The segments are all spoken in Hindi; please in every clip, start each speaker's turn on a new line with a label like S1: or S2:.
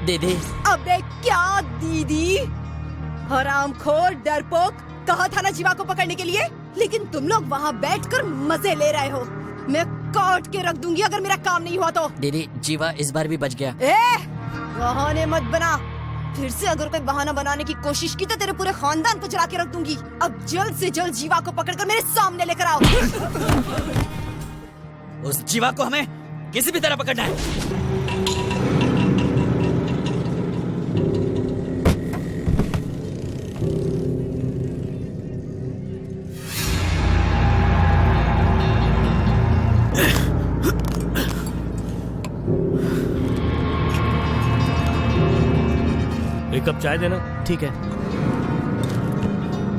S1: दीदी।
S2: अबे क्या दीदी? हरामखोर, डरपोक, कहा था ना जीवा को पकड़ने के लिए, लेकिन तुम लोग वहाँ बैठकर मजे ले रहे हो। मैं काट के रख दूंगी अगर मेरा काम नहीं हुआ तो।
S1: दीदी जीवा इस बार भी बच गया।
S2: बहाने मत बना, फिर से अगर कोई बहाना बनाने की कोशिश की तो तेरे पूरे खानदान को जला के रख दूंगी। अब जल्द से जल्द जीवा को पकड़कर मेरे सामने लेकर आओ।
S1: उस जीवा को हमें किसी भी तरह पकड़ना है।
S3: एक कप चाय देना।
S1: ठीक है।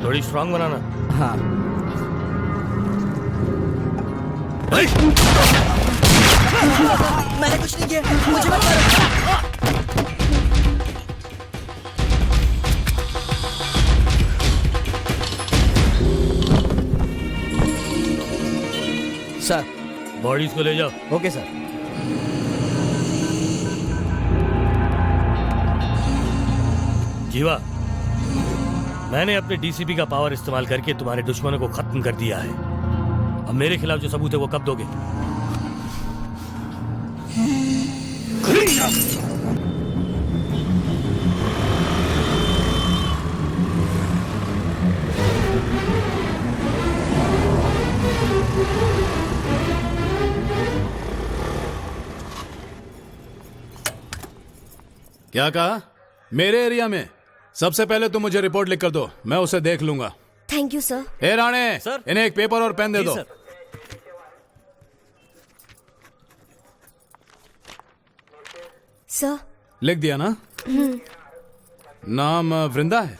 S3: थोड़ी स्ट्रांग बनाना।
S1: हाँ। मैंने कुछ नहीं किया, मुझे मत मारो। सर।
S3: बॉडीज को ले जाओ।
S1: Okay sir.
S3: जीवा, मैंने अपने डीसीपी का पावर इस्तेमाल करके तुम्हारे दुश्मनों को खत्म कर दिया है। अब मेरे खिलाफ जो सबूत है वो कब दोगे?
S4: क्या कहा? मेरे एरिया में? सबसे पहले तुम मुझे रिपोर्ट लिख कर दो, मैं उसे देख लूंगा।
S5: Thank you sir.
S4: A Rane,
S3: sir.
S4: इन्हें एक पेपर और पेन दे दो।
S5: सर।
S4: लिख दिया ना? नाम वृंदा है?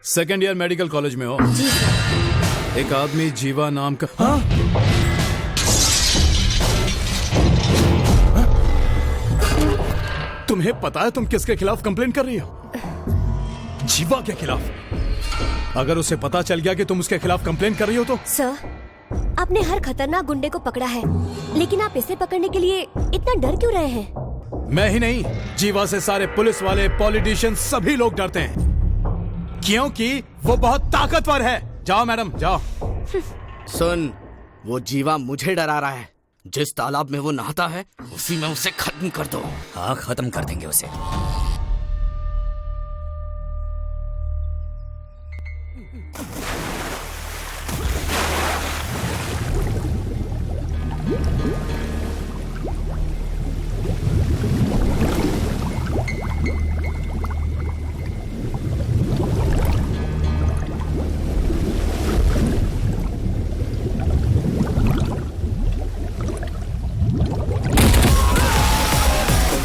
S4: सेकेंड ईयर मेडिकल कॉलेज में हो?
S5: जी सर।
S4: एक आदमी जीवा नाम का।
S5: हाँ?
S4: तुम्हें पता है तुम किसके खिलाफ कंप्लेंट कर रही हो? जीवा के खिलाफ। अगर उसे पता चल गया कि तुम उसके खिलाफ कंप्लेंट कर रही हो तो?
S5: सर, आपने हर खतरनाक गुंडे को पकड़ा है, लेकिन आप इसे पकड़ने के लिए इतना डर क्यों रहे हैं?
S4: मैं ही नहीं, जीवा से सारे पुलिस वाले, पॉलिटिशियन सभी लोग डरते हैं, क्योंकि वो बहुत ताकतवर है। जाओ मैडम, जाओ।
S6: सुन, वो जीवा मुझे डरा रहा है। जिस तालाब में वो नहाता है उसी में उसे खत्म कर दो।
S1: हाँ, खत्म कर देंगे उसे।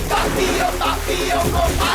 S7: Papio, papio,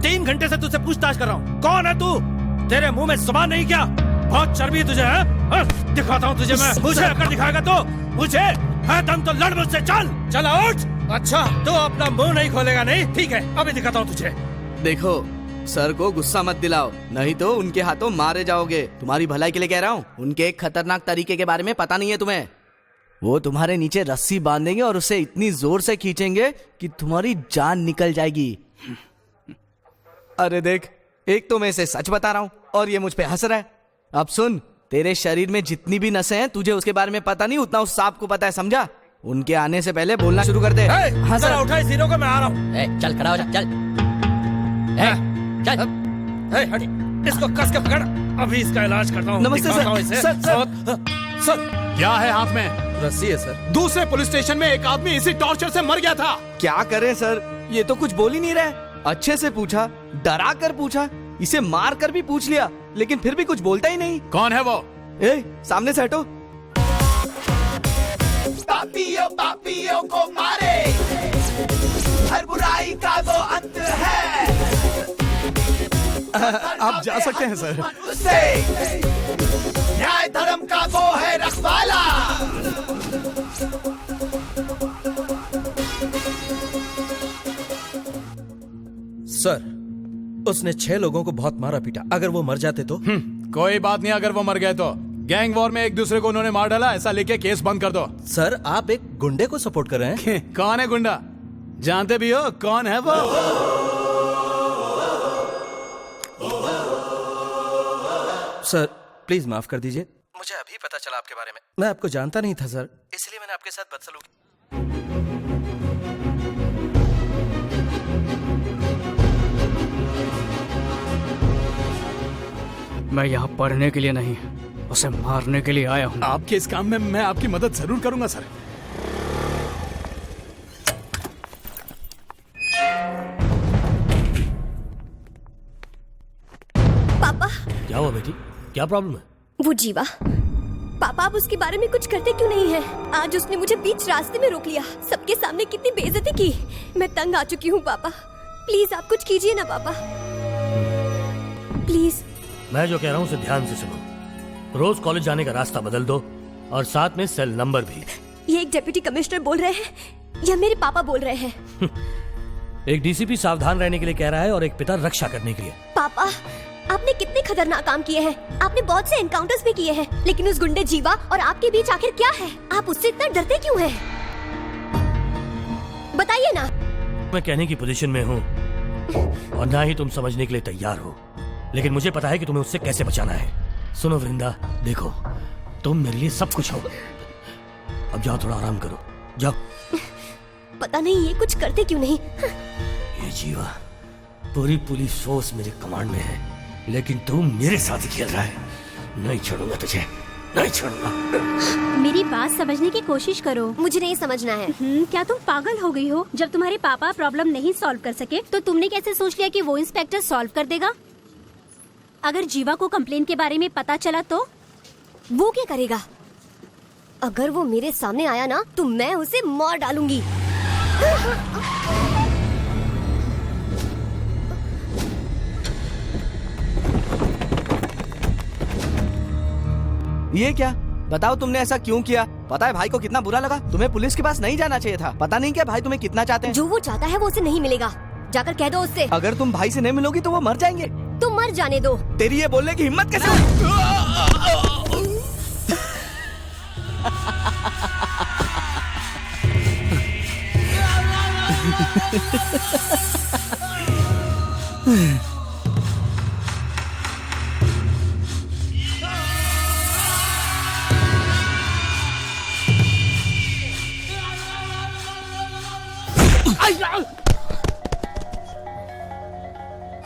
S3: 3 घंटे से तुझसे पूछताछ कर रहा हूँ, कौन है तू? तेरे मुंह में जुबान नहीं क्या? बहुत चर्बी है तुझे, है? दिखाता हूँ तुझे मैं। मुझे अगर दिखाएगा तो मुझे है दम तो लड़ मुझसे। चल उठ। अच्छा तो अपना मुंह नहीं खोलेगा, नहीं? ठीक है, अभी दिखाता हूँ तुझे।
S6: देखो, सर को गुस्सा मत दिलाओ, नहीं तो उनके हाथों मारे जाओगे। तुम्हारी भलाई के लिए कह रहा हूँ। उनके एक खतरनाक तरीके के बारे में पता नहीं है तुम्हें। वो तुम्हारे नीचे रस्सी बांधेंगे और उसे इतनी जोर से खींचेंगे कि तुम्हारी जान निकल जाएगी। अरे देख, एक तो मैं इसे सच बता रहा हूँ और ये मुझ पे हंस रहा है। अब सुन, तेरे शरीर में जितनी भी नसें हैं, तुझे उसके बारे में पता नहीं, उतना उस सांप को पता है, समझा? उनके आने से पहले बोलना शुरू कर दे।
S3: हाँ सर, उठा इस हीरो को, मैं आ रहा हूँ।
S1: चल खड़ा हो जा, चल चल।
S3: इसको कस के पकड़, अभी इसका इलाज करता हूँ।
S6: नमस्ते सर।
S4: सर क्या है हाथ में?
S6: रस्सी है सर।
S4: दूसरे पुलिस स्टेशन में एक आदमी इसी टॉर्चर से मर गया था।
S6: क्या करें सर, ये तो कुछ बोल ही नहीं रहा है। अच्छे से पूछा, डरा कर पूछा, इसे मार कर भी पूछ लिया, लेकिन फिर भी कुछ बोलता ही नहीं।
S4: कौन है वो?
S6: सामने से हटो।
S7: पापियों को मारे, हर बुराई का वो अंत है।
S4: आप जा सकते हैं सर।
S7: उससे न्याय धर्म का वो है रखवाला।
S8: सर, उसने 6 लोगों को बहुत मारा पीटा। अगर वो मर जाते तो?
S4: कोई बात नहीं, अगर वो मर गए तो। गैंग वॉर में एक दूसरे को उन्होंने मार डाला, ऐसा लिख के केस बंद कर दो।
S8: सर, आप एक गुंडे को सपोर्ट कर रहे हैं।
S4: कौन है गुंडा? जानते भी हो कौन है वो?
S8: सर प्लीज माफ कर दीजिए, मुझे अभी पता चला आपके बारे में। मैं आपको जानता नहीं था सर, इसलिए मैंने आपके साथ बदसलूकी।
S9: मैं यहाँ पढ़ने के लिए नहीं, उसे मारने के लिए आया हूँ।
S4: आपके इस काम में मैं आपकी मदद जरूर करूंगा सर।
S5: पापा।
S3: क्या हुआ बेटी, क्या प्रॉब्लम है?
S5: वो जीवा, पापा आप उसके बारे में कुछ करते क्यों नहीं है? आज उसने मुझे बीच रास्ते में रोक लिया, सबके सामने कितनी बेइज्जती की। मैं तंग आ चुकी हूँ पापा, प्लीज आप कुछ कीजिए ना पापा, प्लीज।
S3: मैं जो कह रहा हूँ उसे ध्यान से सुनो। रोज कॉलेज जाने का रास्ता बदल दो और साथ में सेल नंबर भी।
S5: ये एक डिप्टी कमिश्नर बोल रहे हैं या मेरे पापा बोल रहे हैं?
S3: एक डीसीपी सावधान रहने के लिए कह रहा है और एक पिता रक्षा करने के लिए।
S5: पापा आपने कितने खतरनाक काम किए हैं, आपने बहुत से एनकाउंटर्स भी किए हैं, लेकिन उस गुंडे जीवा और आपके बीच आखिर क्या है? आप उससे इतना डरते क्यों हैं? बताइए ना।
S3: मैं कहने की पोजीशन में हूँ और ना ही तुम समझने के लिए तैयार हो, लेकिन मुझे पता है कि तुम्हें उससे कैसे बचाना है। सुनो वृंदा, देखो तुम मेरे लिए सब कुछ हो। अब जाओ, थोड़ा आराम करो, जाओ।
S5: पता नहीं ये कुछ करते क्यों नहीं।
S3: ये जीवा, पूरी पुलिस फोर्स मेरे कमांड में है, लेकिन तू मेरे साथ ही खेल रहा है। नहीं छोड़ूंगा तुझे, नहीं छोड़ूंगा।
S10: मेरी बात समझने की कोशिश करो।
S5: मुझे नहीं समझना है।
S10: क्या तुम पागल हो गई हो? जब तुम्हारे पापा प्रॉब्लम नहीं सॉल्व कर सके तो तुमने कैसे सोच लिया कि वो इंस्पेक्टर सॉल्व कर देगा? अगर जीवा को कंप्लेन के बारे में पता चला तो?
S5: वो क्या करेगा? अगर वो मेरे सामने आया ना तो मैं उसे मार डालूंगी।
S6: ये क्या? बताओ तुमने ऐसा क्यों किया? पता है भाई को कितना बुरा लगा? तुम्हें पुलिस के पास नहीं जाना चाहिए था। पता नहीं क्या भाई तुम्हें कितना चाहते हैं?
S5: जो वो चाहता है वो उसे नहीं मिलेगा, जाकर कह दो उससे।
S6: अगर तुम भाई से नहीं मिलोगी तो वो मर जाएंगे।
S5: तुम मर जाने दो।
S6: तेरी ये बोलने की हिम्मत कैसे?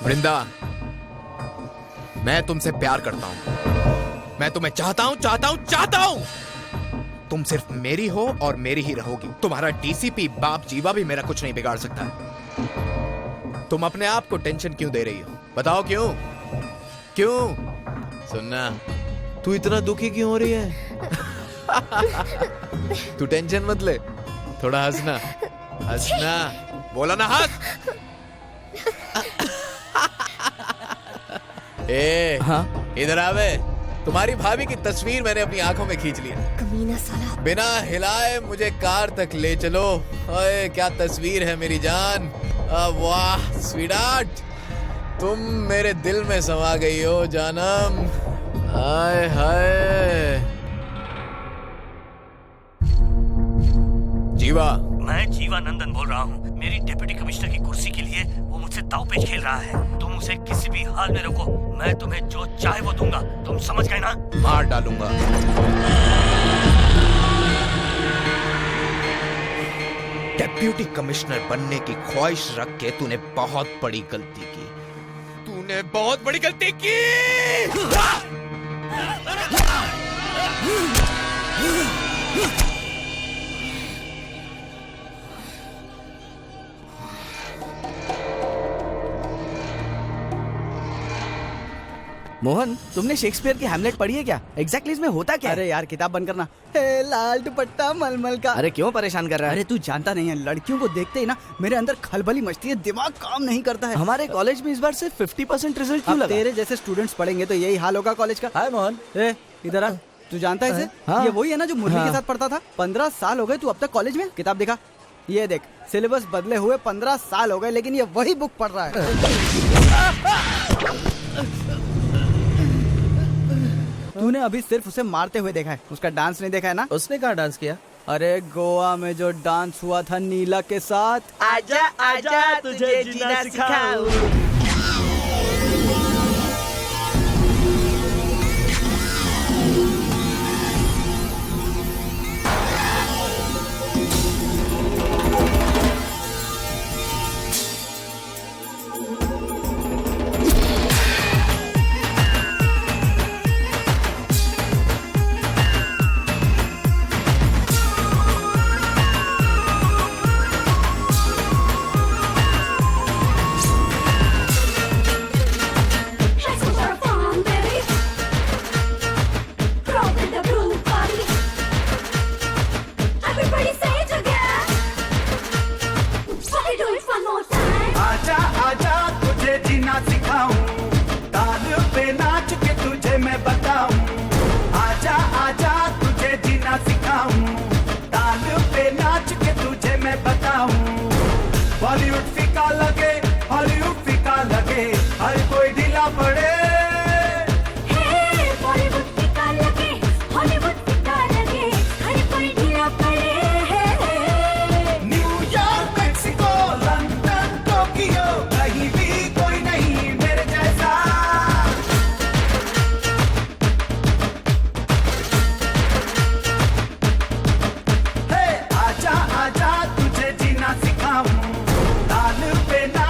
S11: वृंदा, मैं तुमसे प्यार करता हूं। मैं तुम्हें चाहता हूं। तुम सिर्फ मेरी हो और मेरी ही रहोगी। तुम्हारा डीसीपी बाप जीवा भी मेरा कुछ नहीं बिगाड़ सकता। तुम अपने आप को टेंशन क्यों दे रही हो? बताओ क्यों? सुनना, तू इतना दुखी क्यों हो रही है? तू टेंशन मत ले, थोड़ा हंसना। बोला ना, हंस। ए,
S6: हाँ?
S11: इधर आवे। तुम्हारी भाभी की तस्वीर मैंने अपनी आंखों में खींच ली है।
S5: कमीना साला।
S11: बिना हिलाए मुझे कार तक ले चलो। ओए क्या तस्वीर है मेरी जान। वाह स्वीटार्ट, तुम मेरे दिल में समा गई हो जानम। हाय हाय। जीवा,
S12: मैं जीवानंदन बोल रहा हूँ। मेरी डिप्टी कमिश्नर की कुर्सी के लिए वो मुझसे दांवपेच खेल रहा है। तुम उसे किसी भी हाल में रोको, मैं तुम्हें जो चाहे वो दूंगा। तुम समझ गए ना?
S11: मार डालूंगा। डिप्टी कमिश्नर बनने की ख्वाहिश रख के तूने बहुत बड़ी गलती की। तूने बहुत बड़ी गलती की।
S6: मोहन, तुमने शेक्सपियर की हैमलेट पढ़ी है क्या? एग्जैक्टली इसमें होता क्या?
S13: अरे यार किताब बंद करना। हे लाल दुपट्टा मलमल का।
S6: अरे क्यों परेशान कर रहा है?
S13: अरे तू जानता नहीं है, लड़कियों को देखते ही ना मेरे अंदर खलबली मचती है, दिमाग काम नहीं करता है।
S6: हमारे कॉलेज में इस बार सिर्फ 50% रिजल्ट क्यों लगा?
S13: तेरे जैसे स्टूडेंट्स पढ़ेंगे तो यही हाल होगा कॉलेज का।
S6: हाय मोहन।
S13: इधर आ। तू जानता है इसे?
S6: हाँ।
S13: ये वही है ना जो मुरली
S6: हाँ।
S13: के साथ पढ़ता था। 15 साल हो गए तू अब तक कॉलेज में। किताब दिखा। ये देख, सिलेबस बदले हुए 15 साल हो गए, लेकिन ये वही बुक पढ़ रहा है। तूने अभी सिर्फ उसे मारते हुए देखा है, उसका डांस नहीं देखा है ना?
S8: उसने कहाँ डांस किया?
S13: अरे गोवा में जो डांस हुआ था नीला के साथ।
S12: आजा आजा तुझे जीना सिखाऊं।
S7: आजा आजा तुझे जीना सिखाऊं, ताल पे नाच के तुझे मैं बताऊं। आजा आजा तुझे जीना सिखाऊं, ताल पे नाच के तुझे मैं बताऊं। बॉलीवुड फीका लगे, हॉलीवुड फीका लगे, हर कोई ढीला पड़े।
S5: बॉलीवुड फीका लगे, हॉलीवुड फीका लगे, हर कोई ढीला पड़े।
S7: न्यूयॉर्क, मेक्सिको, लंदन, टोक्यो, कहीं भी कोई नहीं मेरे जैसा। हे आजा आजा तुझे जीना सिखाऊं, ताल पे ना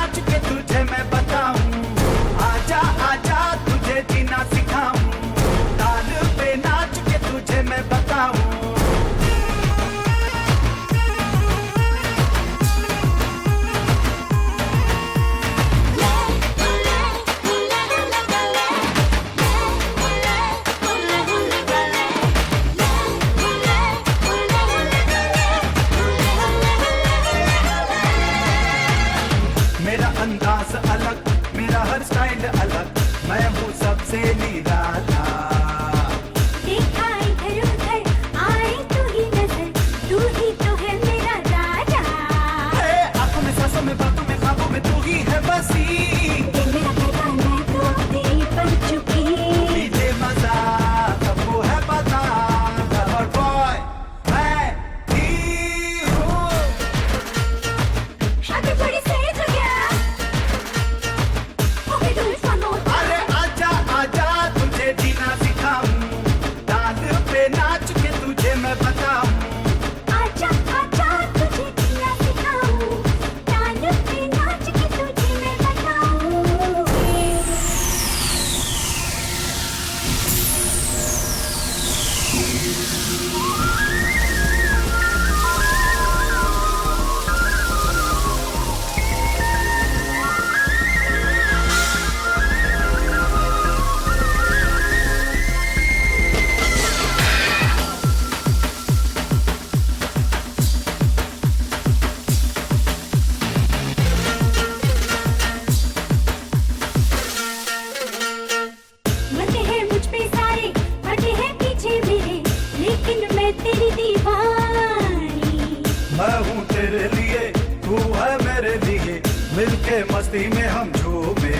S7: के मस्ती में हम झूमे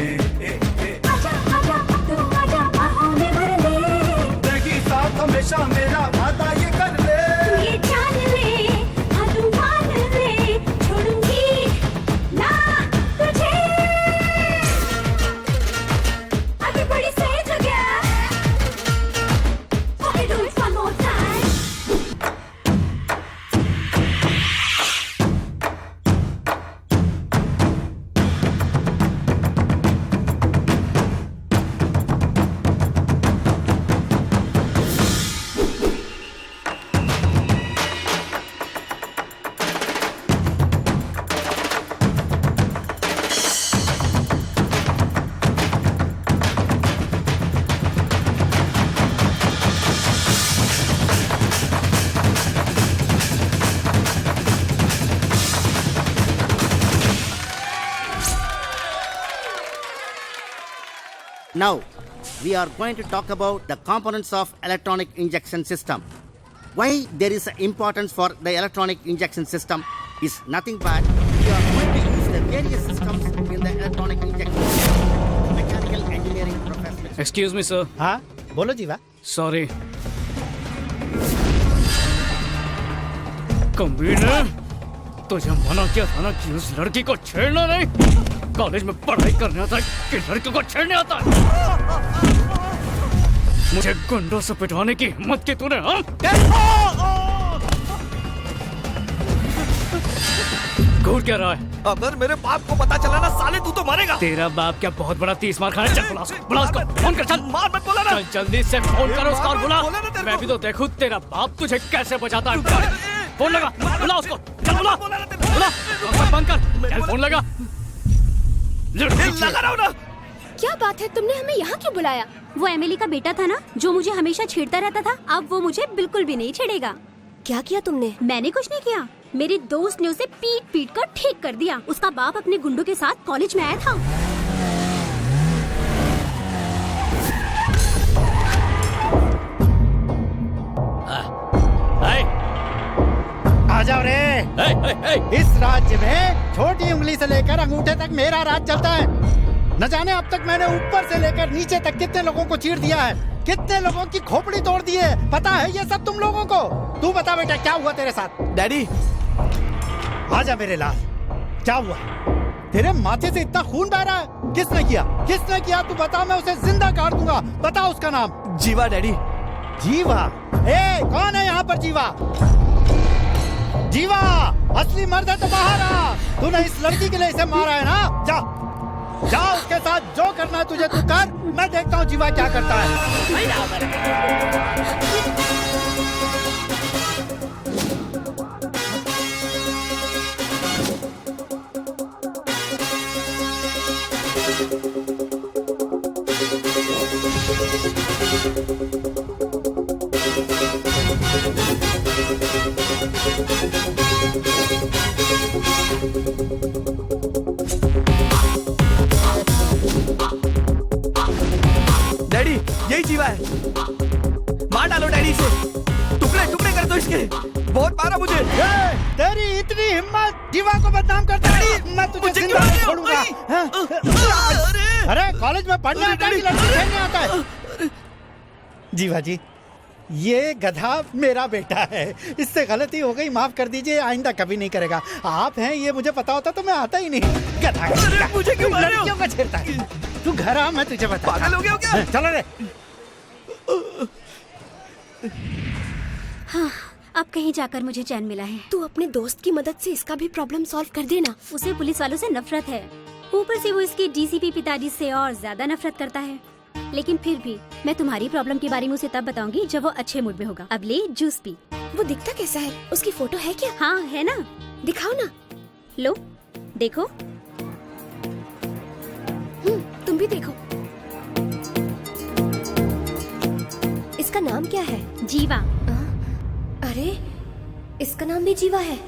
S7: देखी साथ हमेशा मेरा वादा ये कर ले
S14: Now, we are going to talk about the components of electronic injection system. Why there is importance for the electronic injection system is nothing but we are going to use the various systems in the electronic injection system. Mechanical engineering professional.
S9: Excuse me sir.
S15: हाँ बोलो जीवा।
S9: सॉरी। कमीने, तुझे मना किया था ना कि उस लड़की को छेड़ना नहीं। कॉलेज में पढ़ाई करने आता है कि लड़की को छेड़ने आता है। मुझे गुंडों से पिटवाने की हिम्मत की तूने, हाँ? घूर क्या रहा है?
S8: अगर मेरे बाप को पता चला ना साले तू तो मरेगा।
S9: तेरा बाप क्या बहुत बड़ा 30 मार खाना? चल बुला उसको, फोन कर, चल
S8: मार मत बोला ना।
S9: चल जल्दी से फोन करो उसका और बुला। मैं भी तो देखूं तेरा बाप तुझे कैसे बचाता है। फोन लगा, बुला उसको, चल बुला बंद कर, चल फोन लगा।
S8: लगा रहा हूं ना।
S5: क्या बात है, तुमने हमें यहाँ क्यों बुलाया?
S10: वो एमिली का बेटा था ना जो मुझे हमेशा छेड़ता रहता था, अब वो मुझे बिल्कुल भी नहीं छेड़ेगा।
S5: क्या किया तुमने?
S10: मैंने कुछ नहीं किया, मेरी दोस्त ने उसे पीट पीट कर ठीक कर दिया। उसका बाप अपने गुंडों के साथ कॉलेज में आया था।
S15: आ जाओ रे। इस राज्य में छोटी उंगली से लेकर अंगूठे तक मेरा राज चलता है। न जाने अब तक मैंने ऊपर से लेकर नीचे तक कितने लोगों को चीर दिया है, कितने लोगों की खोपड़ी तोड़ दी है। पता है ये सब तुम लोगों को? तू बता बेटा क्या हुआ तेरे साथ?
S6: डैडी
S15: आजा मेरे लाल, क्या हुआ? तेरे माथे से इतना खून बह रहा है, किसने किया? किसने किया तू बता, मैं उसे जिंदा काट दूंगा। बता उसका नाम।
S6: जीवा डैडी।
S15: जीवा? ए कौन है यहाँ पर जीवा? जीवा असली मर्द है तो बाहर आ। तूने इस लड़की के लिए इसे मारा है ना? जा जा उसके साथ जो करना है तुझे तू कर, मैं देखता हूँ जीवा क्या करता है।
S6: डैडी यही जीवा है, मार डालो डैडी इसे, टुकड़े टुकड़े कर दो इसके। बहुत मारा मुझे।
S15: तेरी इतनी हिम्मत जीवा को बदनाम करता है? मैं तुझे जिंदा नहीं छोड़ूंगा। अरे कॉलेज में पढ़ने आता है कि लड़की खेलने आता है? जीवा जी ये गधा मेरा बेटा है, इससे गलती हो गई, माफ कर दीजिए, आइंदा कभी नहीं करेगा। आप हैं ये मुझे पता होता तो मैं आता ही नहीं। गधा
S8: मुझे क्यों मार रहे हो?
S15: लड़कियों का छेड़ता है। तू घर आ, मैं तुझे बता।
S8: पागल हो गया हो क्या?
S15: चलो रे।
S10: हाँ, अब कहीं जाकर मुझे चैन मिला है।
S5: तू अपने दोस्त की मदद से इसका भी प्रॉब्लम सॉल्व कर देना।
S10: उसे पुलिस वालों से नफरत है, ऊपर से वो इसके डीसीपी पिताजी से और ज्यादा नफरत करता है। लेकिन फिर भी मैं तुम्हारी प्रॉब्लम के बारे में उसे तब बताऊंगी जब वो अच्छे मूड में होगा। अब ले जूस पी।
S5: वो दिखता कैसा है? उसकी फोटो है क्या?
S10: हाँ है ना,
S5: दिखाओ ना।
S10: लो देखो।
S5: तुम भी देखो। इसका नाम क्या है?
S10: जीवा।
S5: अरे इसका नाम भी जीवा है।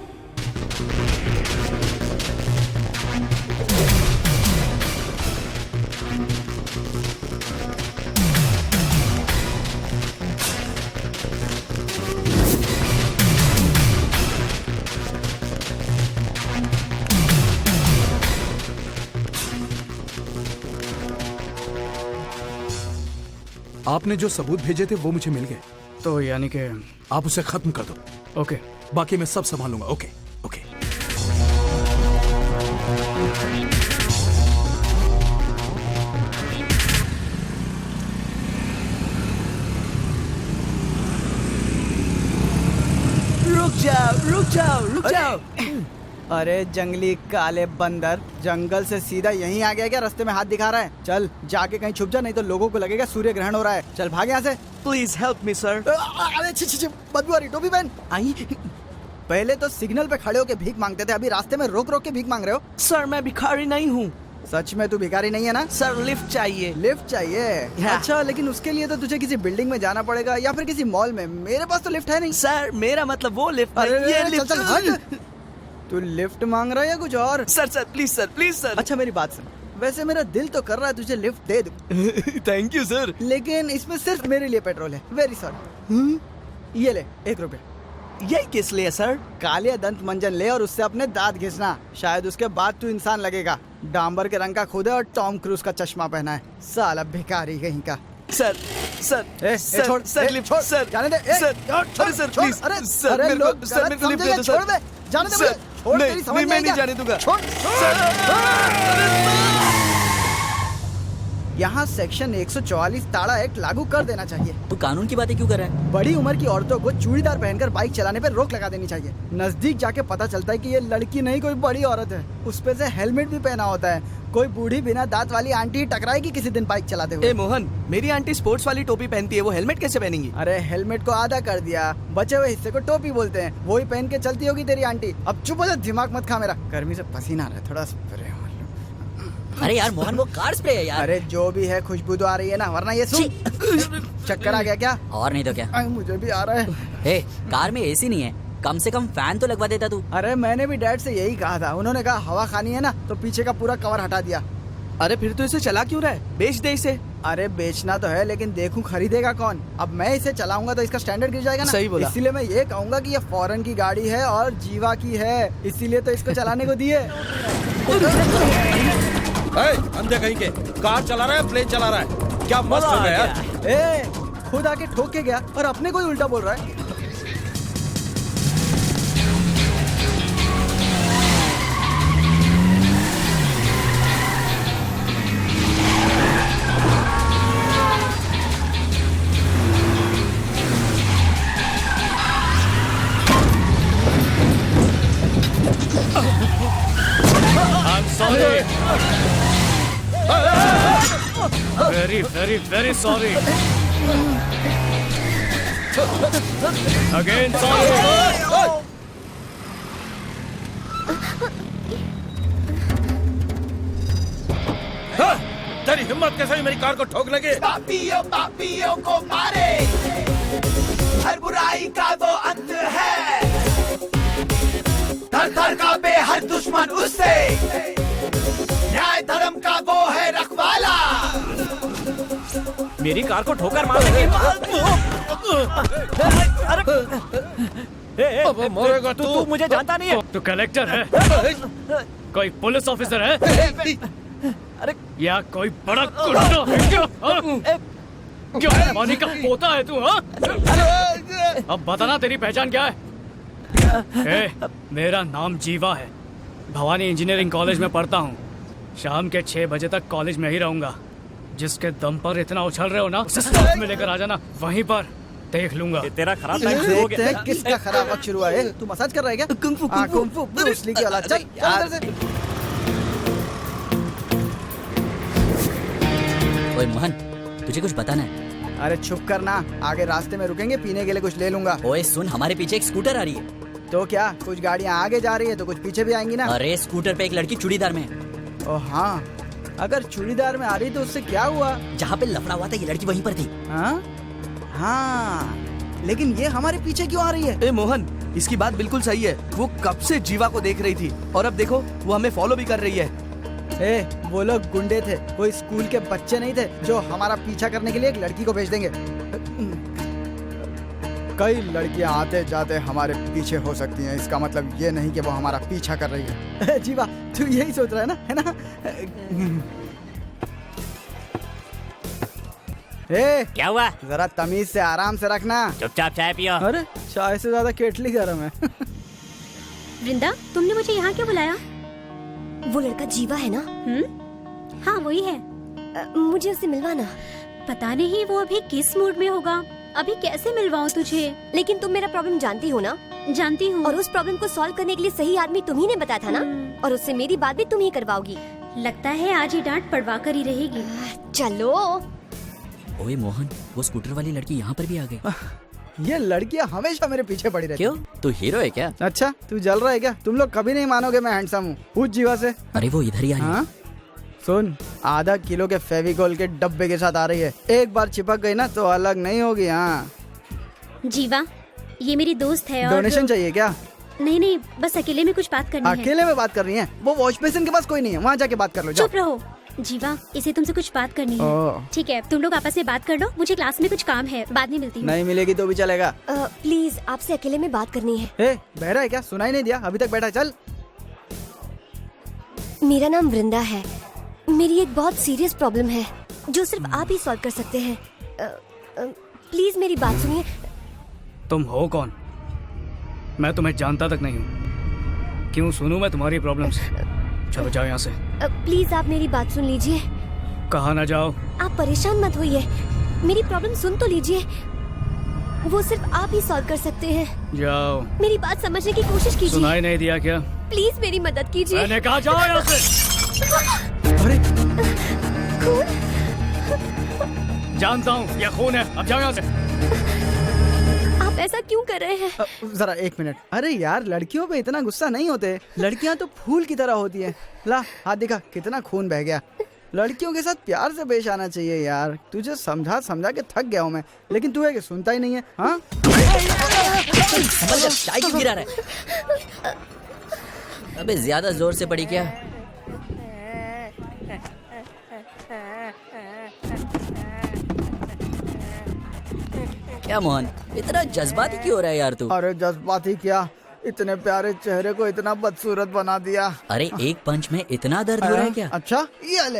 S4: आपने जो सबूत भेजे थे वो मुझे मिल गए।
S9: तो यानी कि
S4: आप उसे खत्म कर दो।
S9: ओके,
S4: बाकी मैं सब संभालूंगा। Okay okay.
S13: रुक जाओ। अरे जंगली काले बंदर, जंगल से सीधा यहीं आ गया क्या? रास्ते में हाथ दिखा रहा है। चल जाके कहीं छुप जा, नहीं तो लोगों को लगेगा सूर्य ग्रहण हो रहा है। चल भाग यहाँ से।
S6: Please help me sir.
S13: अरे छी बदबू आ रही। टोपी पहन। आई पहले तो सिग्नल पे खड़े होके भीख मांगते थे, अभी रास्ते में रोक रोक के भीख मांग रहे हो।
S6: सर मैं भिखारी नहीं हूँ।
S13: सच में तू भिखारी नहीं है ना?
S6: सर लिफ्ट चाहिए।
S13: लिफ्ट चाहिए? अच्छा, लेकिन उसके लिए तो तुझे किसी बिल्डिंग में जाना पड़ेगा या फिर किसी मॉल में। मेरे पास तो लिफ्ट है नहीं।
S6: सर मेरा मतलब वो लिफ्ट
S13: अरे
S6: ये
S13: चल
S6: लिफ्ट।
S13: चल हट। तू लिफ्ट मांग रहा है या कुछ और?
S6: Sir please sir.
S13: अच्छा मेरी बात सुन, वैसे मेरा दिल तो कर रहा है तुझे लिफ्ट दे दूं।
S6: थैंक यू सर,
S13: लेकिन इसमें सिर्फ मेरे लिए पेट्रोल है। Very sorry. ये ले 1 रुपया।
S6: ये किस लिए सर?
S13: काले दंत मंजन ले और उससे अपने दांत घिसना, शायद उसके बाद तू इंसान लगेगा। डांबर के रंग का खुद है और टॉम क्रूज का चश्मा पहना है। साला भिखारी कहीं का।
S6: सर
S13: छोड़
S6: लिफ्ट सर,
S13: जाने दे।
S6: अरे सर प्लीज।
S13: अरे
S6: सर मेरे को लिफ्ट दे दो
S13: छोड़ दे, जाने दे। छोड़, तेरी समझ
S6: मैं नहीं जाने दूंगा।
S13: छोड़। यहाँ सेक्शन 144 ताड़ा एक्ट लागू कर देना चाहिए।
S1: तू कानून की बातें क्यों कर रहा है?
S13: बड़ी उम्र की औरतों को चूड़ीदार पहनकर बाइक चलाने पर रोक लगा देनी चाहिए। नजदीक जाके पता चलता है कि ये लड़की नहीं कोई बड़ी औरत है। उस पे से हेलमेट भी पहना होता है। कोई बूढ़ी बिना दांत वाली आंटी टकराएगी किसी दिन बाइक चलाते हुए।
S6: ए मोहन, मेरी आंटी स्पोर्ट्स वाली टोपी पहनती है, वो हेलमेट कैसे पहनेंगी?
S13: अरे हेलमेट को आधा कर दिया, बचे हुए हिस्से को टोपी बोलते हैं। वही पहन के चलती होगी तेरी आंटी। अब चुप हो जा, दिमाग मत खा मेरा। गर्मी से पसीना आ रहा है, थोड़ा स्प्रे।
S1: अरे यार मोहन, वो कार स्प्रे है यार।
S13: अरे जो भी है, खुशबू तो आ रही है ना, वरना ये सुन। चक्कर आ गया क्या?
S1: और नहीं तो क्या।
S13: मुझे भी आ रहा है।
S1: कार में एसी नहीं है, कम से कम फैन तो लगवा देता तू।
S13: अरे मैंने भी डैड से यही कहा था, उन्होंने कहा हवा खानी है ना, तो पीछे का पूरा कवर हटा दिया।
S6: अरे फिर तो इसे चला क्यों रहा है? बेच दे इसे।
S13: अरे बेचना तो है, लेकिन देखूं खरीदेगा कौन। अब मैं इसे चलाऊंगा तो इसका स्टैंडर्ड गिर जाएगा ना।
S6: सही बोला।
S13: इसीलिए मैं ये कहूंगा कि ये फॉरेन की गाड़ी है और जीवा की है, इसीलिए तो इसको चलाने को दिए।
S3: अंधे कहीं के, कार चला रहा है, प्लेन चला रहा है, क्या मस्त हो गया यार।
S13: खुद आके ठोक के गया और अपने को ही उल्टा बोल रहा है।
S9: I'm sorry. Very sorry. Again sorry.
S3: तेरी हिम्मत कैसे हुई मेरी कार को ठोक लगे?
S7: पापियों को मारे, हर बुराई का वो अंत है। थर थर कांपे हर दुश्मन उससे, न्याय धर्म का वो है रखवाला।
S9: मेरी कार को ठोकर मार देंगे।
S3: अब मरेगा
S9: तू मुझे जानता नहीं है। तू कलेक्टर है, कोई पुलिस ऑफिसर है, अरे या कोई बड़ा गुंडा है क्या? क्या अंबानी का पोता है तू? हाँ, अब बताना तेरी पहचान क्या है? मेरा नाम जीवा है, भवानी इंजीनियरिंग कॉलेज में पढ़ता हूँ। शाम के 6 बजे तक कॉलेज में ही रहूंगा। जिसके दम पर इतना उछल रहे हो ना, उसे साथ में लेकर आ जाना, वहीं पर देख लूंगा।
S13: तेरा खराब टाइम शुरू हो गया। किसका खराब वक्त शुरू है? तू मसाज कर रहा है क्या? कुंफू ब्रूस ली की औलाद। चल इधर से।
S1: ओए मोहन, तुझे कुछ बताना है?
S13: अरे चुप करना, आगे रास्ते में रुकेंगे, पीने के लिए कुछ ले लूंगा।
S1: ओए सुन, हमारे पीछे एक स्कूटर आ रही है।
S13: तो क्या, कुछ गाड़ियाँ आगे जा रही है तो कुछ पीछे भी आएंगी ना।
S1: अरे स्कूटर पे एक लड़की चूड़ीदार में है।
S13: ओह हाँ, अगर चूड़ीदार में आ रही तो उससे क्या हुआ?
S1: जहाँ पे लफड़ा हुआ था ये लड़की वहीं पर थी।
S13: हाँ, लेकिन ये हमारे पीछे क्यों आ रही है?
S6: ए मोहन, इसकी बात बिल्कुल सही है। वो कब से जीवा को देख रही थी और अब देखो वो हमें फॉलो भी कर रही है।
S13: वो लोग गुंडे थे, कोई स्कूल के बच्चे नहीं थे जो हमारा पीछा करने के लिए एक लड़की को भेज देंगे। कई लड़कियां आते जाते हमारे पीछे हो सकती हैं, इसका मतलब ये नहीं कि वो हमारा पीछा कर रही है। जीवा, तू यही सोच रहा है ना, है ना? क्या हुआ? जरा तमीज से आराम से रखना।
S12: चुपचाप चाय पियो।
S13: अरे चाय से ज्यादा केटली गर्म है।
S10: वृंदा, तुमने मुझे यहाँ क्यों बुलाया?
S5: वो लड़का जीवा है ना?
S10: हाँ वही है।
S5: मुझे उससे मिलवाना।
S10: पता नहीं वो अभी किस मूड में होगा। अभी कैसे मिलवाऊं तुझे?
S5: लेकिन तुम मेरा प्रॉब्लम जानती हो ना?
S10: जानती हूँ।
S5: और उस प्रॉब्लम को सॉल्व करने के लिए सही आदमी तुम ही ने बताया था ना? और उससे मेरी बात भी तुम ही करवाओगी।
S10: लगता है आज ही डांट पड़वा कर ही रहेगी।
S5: चलो।
S1: ओए मोहन, वो स्कूटर वाली लड़की यहाँ पर भी आ गई।
S13: ये लड़कियाँ हमेशा मेरे पीछे पड़ी रहती।
S1: क्यों? तू हीरो है क्या?
S13: अच्छा, तू जल रहा है क्या? तुम लोग कभी नहीं मानोगे मैं हैंडसम हूँ। पूछ जीवा से।
S1: अरे वो इधर ही आ रही है।
S13: सुन, आधा किलो के फेविकोल के डब्बे के साथ आ रही है। एक बार चिपक गई ना तो अलग नहीं होगी। हाँ
S10: जीवा, ये मेरी दोस्त है।
S13: डोनेशन चाहिए क्या?
S10: नहीं नहीं, बस अकेले में कुछ बात करनी है।
S13: अकेले में बात करनी है? वो वॉश बेसिन के पास कोई नहीं है, वहाँ जाके बात कर लो।
S10: चुप रहो जीवा, इसे तुमसे कुछ बात करनी है। ठीक है, तुम लोग आपस में बात कर लो। मुझे क्लास में कुछ काम है, बाद में मिलती हूँ।
S13: नहीं मिलेगी तो भी चलेगा।
S5: प्लीज, आपसे अकेले में बात करनी है।
S13: बहरा है क्या? सुनाई नहीं दिया? अभी तक बैठा। चल।
S5: मेरा नाम वृंदा है। मेरी एक बहुत सीरियस प्रॉब्लम है जो सिर्फ आप ही सॉल्व कर सकते हैं। प्लीज मेरी बात सुनिए।
S9: तुम हो कौन? मैं तुम्हें जानता तक नहीं हूँ। क्यों सुनूं मैं तुम्हारी प्रॉब्लम्स? चलो जाओ यहाँ से।
S5: प्लीज आप मेरी बात सुन लीजिए।
S9: कहाँ ना जाओ?
S5: आप परेशान मत होइए, मेरी प्रॉब्लम सुन तो लीजिए। वो सिर्फ आप ही सॉल्व कर सकते हैं।
S9: जाओ।
S5: मेरी बात समझने की कोशिश कीजिए।
S9: सुनाई नहीं दिया क्या?
S5: प्लीज मेरी मदद कीजिए।
S9: मैंने कहा जाओ यहाँ से।
S5: खून?
S9: जानता हूँ यह खून है, अब जाओ यहाँ से।
S5: आप ऐसा क्यों कर रहे हैं?
S13: जरा एक मिनट। अरे यार, लड़कियों पे इतना गुस्सा नहीं होते। लड़कियाँ तो फूल की तरह होती हैं। ला हाथ दिखा, कितना खून बह गया। लड़कियों के साथ प्यार से पेश आना चाहिए यार। तुझे समझा समझा के थक गया हूँ मैं, लेकिन तू है कि सुनता ही नहीं है। हाँ
S1: चाय क्यों गिरा रहा है? अबे ज्यादा जोर से पड़ी क्या? क्या मोहन, इतना जज्बाती क्यों हो रहा है यार तू?
S13: अरे जज्बाती क्या, इतने प्यारे चेहरे को इतना बदसूरत बना दिया।
S1: अरे एक पंच में इतना दर्द हो रहा है क्या?
S13: अच्छा ये ले।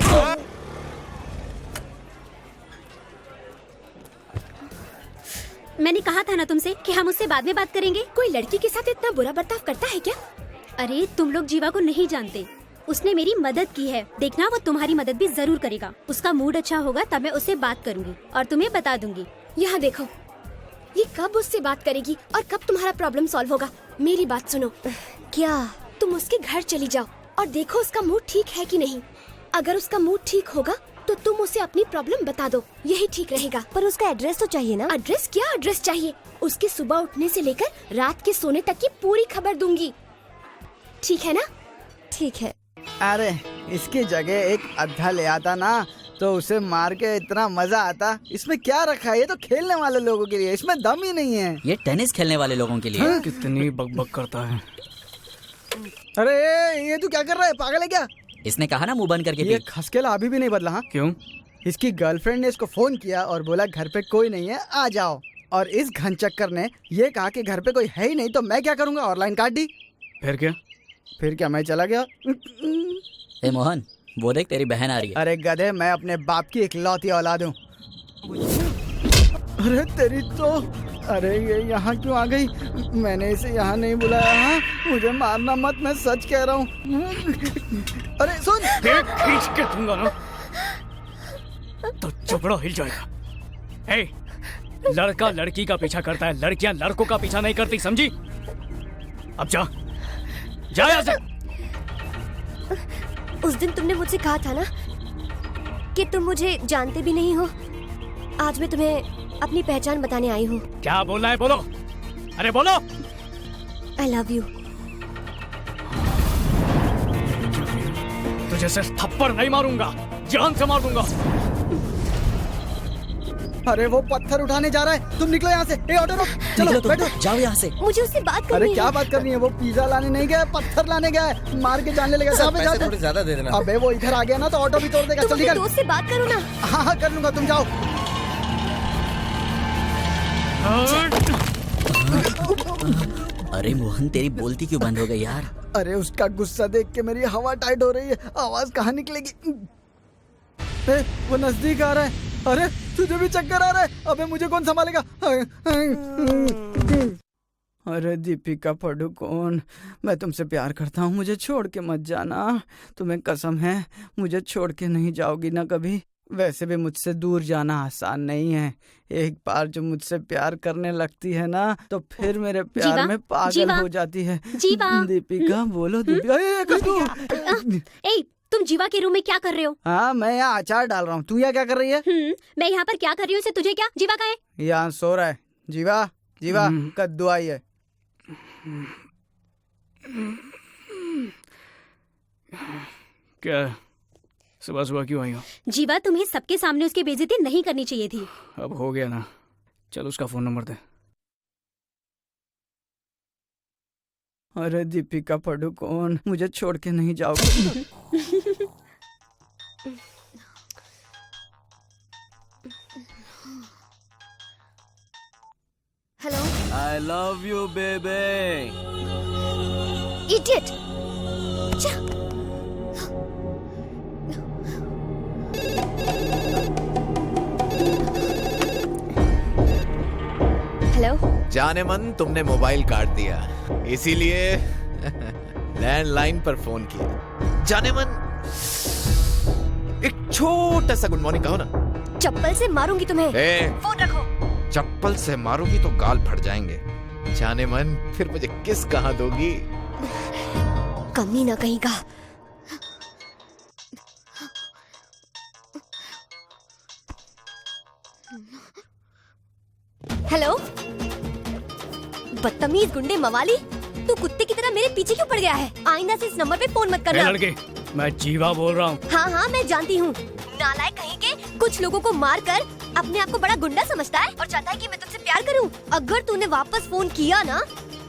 S10: मैंने कहा था ना तुमसे कि हम उससे बाद में बात करेंगे।
S5: कोई लड़की के साथ इतना बुरा बर्ताव करता है क्या?
S10: अरे तुम लोग जीवा को नहीं जानते। उसने मेरी मदद की है, देखना वो तुम्हारी मदद भी जरूर करेगा। उसका मूड अच्छा होगा तब मैं उससे बात करूंगी और तुम्हें बता दूंगी।
S5: यहाँ देखो, ये कब उससे बात करेगी और कब तुम्हारा प्रॉब्लम सॉल्व होगा? मेरी बात सुनो। क्या तुम उसके घर चली जाओ और देखो उसका मूड ठीक है कि नहीं। अगर उसका मूड ठीक होगा तो तुम उसे अपनी प्रॉब्लम बता दो, यही ठीक रहेगा। पर उसका एड्रेस तो चाहिए ना? एड्रेस क्या एड्रेस चाहिए? उसके सुबह उठने से लेकर रात के सोने तक की पूरी खबर दूंगी, ठीक है ना? ठीक है।
S13: अरे इसकी जगह एक अद्धा ले आता ना तो उसे मार के इतना मजा आता। इसमें क्या रखा है? ये तो खेलने वाले लोगों के लिए, इसमें दम ही नहीं है।
S1: ये टेनिस खेलने वाले लोगों के लिए।
S9: कितनी बकबक करता है।
S13: अरे ये तू क्या कर रहा है? पागल है क्या?
S1: इसने कहा ना मुंह बंद करके।
S13: ये खसकेला अभी भी नहीं बदला। हाँ
S9: क्यों?
S13: इसकी गर्लफ्रेंड ने इसको फोन किया और बोला घर पे कोई नहीं है, आ जाओ। और इस घनचक्कर ने ये कहा कि घर पे कोई है ही नहीं, तो मैं क्या करूँगा? और लाइन काट दी।
S9: फिर क्या
S13: मैं चला गया।
S1: ए मोहन, वो देख तेरी बहन आ रही है।
S13: अरे गधे, मैं अपने बाप की इकलौती औलाद हूँ। अरे तेरी तो, अरे ये यहाँ क्यों आ गई? मैंने इसे यहाँ नहीं बुलाया। हाँ मुझे मारना मत, मैं सच कह रहा हूँ। अरे सुन,
S9: खींच के दूंगा ना तो चपड़ा हिल जाएगा। ए, लड़का लड़की का पीछा करता है, लड़कियां लड़कों का पीछा नहीं करती, समझी? अब जा यहाँ से।
S5: उस दिन तुमने मुझसे कहा था ना कि तुम मुझे जानते भी नहीं हो। आज मैं तुम्हें अपनी पहचान बताने आई हूँ।
S9: क्या बोलना है? बोलो। अरे बोलो।
S5: I love you।
S9: तुझे सिर्फ थप्पड़ नहीं मारूंगा, जान से मार दूंगा।
S13: अरे वो पत्थर उठाने जा रहा है, तुम निकलो यहाँ से। ऑटो रोक, चलो बैठो,
S1: जाओ यहाँ से।
S5: मुझे उससे बात करनी है।
S13: अरे क्या बात करनी है? वो पिज्जा लाने नहीं गया, पत्थर लाने गया है। मार के जानने लगा।
S8: पैसे थोड़ी ज्यादा दे देना।
S13: अबे वो इधर आ गया ना तो ऑटो भी तोड़ देगा।
S5: तुम अपने दोस्त से बात करो ना।
S13: हाँ कर लूंगा, तुम जाओ।
S1: अरे मोहन, तेरी बोलती क्यों बंद हो गई यार?
S13: अरे उसका गुस्सा देख के मेरी हवा टाइट हो रही है, आवाज कहाँ निकलेगी? वो नजदीक आ रहा है। अरे तुझे भी चक्कर आ रहा है? अबे मुझे कौन संभालेगा? अरे दीपिका पादुकोण, मैं तुमसे प्यार करता हूँ, मुझे छोड़ के मत जाना। तुम्हें कसम है मुझे छोड़ के नहीं जाओगी ना कभी। वैसे भी मुझसे दूर जाना आसान नहीं है। एक बार जो मुझसे प्यार करने लगती है ना तो फिर मेरे प्यार में पागल हो जाती है। दीपिका बोलो दीपिका।
S10: तुम जीवा के रूम में क्या कर रहे हो?
S13: हाँ, मैं यहाँ अचार डाल रहा हूँ। तू यहाँ क्या कर रही है?
S10: मैं यहाँ पर क्या कर रही हूँ तुझे क्या? जीवा कहाँ है?
S13: यहाँ सो रहा है। जीवा जीवा कद्दू आई है।
S9: क्या सुबह सुबह क्यों आई हो?
S10: जीवा, तुम्हें सबके सामने उसकी बेइज्जती नहीं करनी चाहिए थी।
S9: अब हो गया ना, चल उसका फोन नंबर दे।
S13: अरे दीपिका पादुकोण, मुझे छोड़ के नहीं जाओगे?
S5: Hello.
S6: I love you, baby.
S5: Idiot! Hello.
S11: जाने मन तुमने मोबाइल काट दिया, इसीलिए लैंडलाइन पर फोन किया। जाने मन एक छोटा सा गुड मॉर्निंग कहो ना।
S5: चप्पल से मारूंगी तुम्हें। फोन रखो।
S11: चप्पल से मारूंगी तो गाल फट जाएंगे। जाने मन फिर मुझे किस कहाँ दोगी?
S5: कमी ना कहीं का। हेलो, बदतमीज गुंडे मवाली, तू कुत्ते की तरह मेरे पीछे क्यों पड़ गया है? आइंदा से इस नंबर पे फोन मत करना।
S9: लड़के, मैं जीवा बोल रहा हूँ।
S5: हाँ हाँ, मैं जानती हूँ। नालायक कहीं के कुछ लोगों को मार कर अपने आप को बड़ा गुंडा समझता है और चाहता है कि मैं तुझसे प्यार करूँ। अगर तूने वापस फोन किया ना,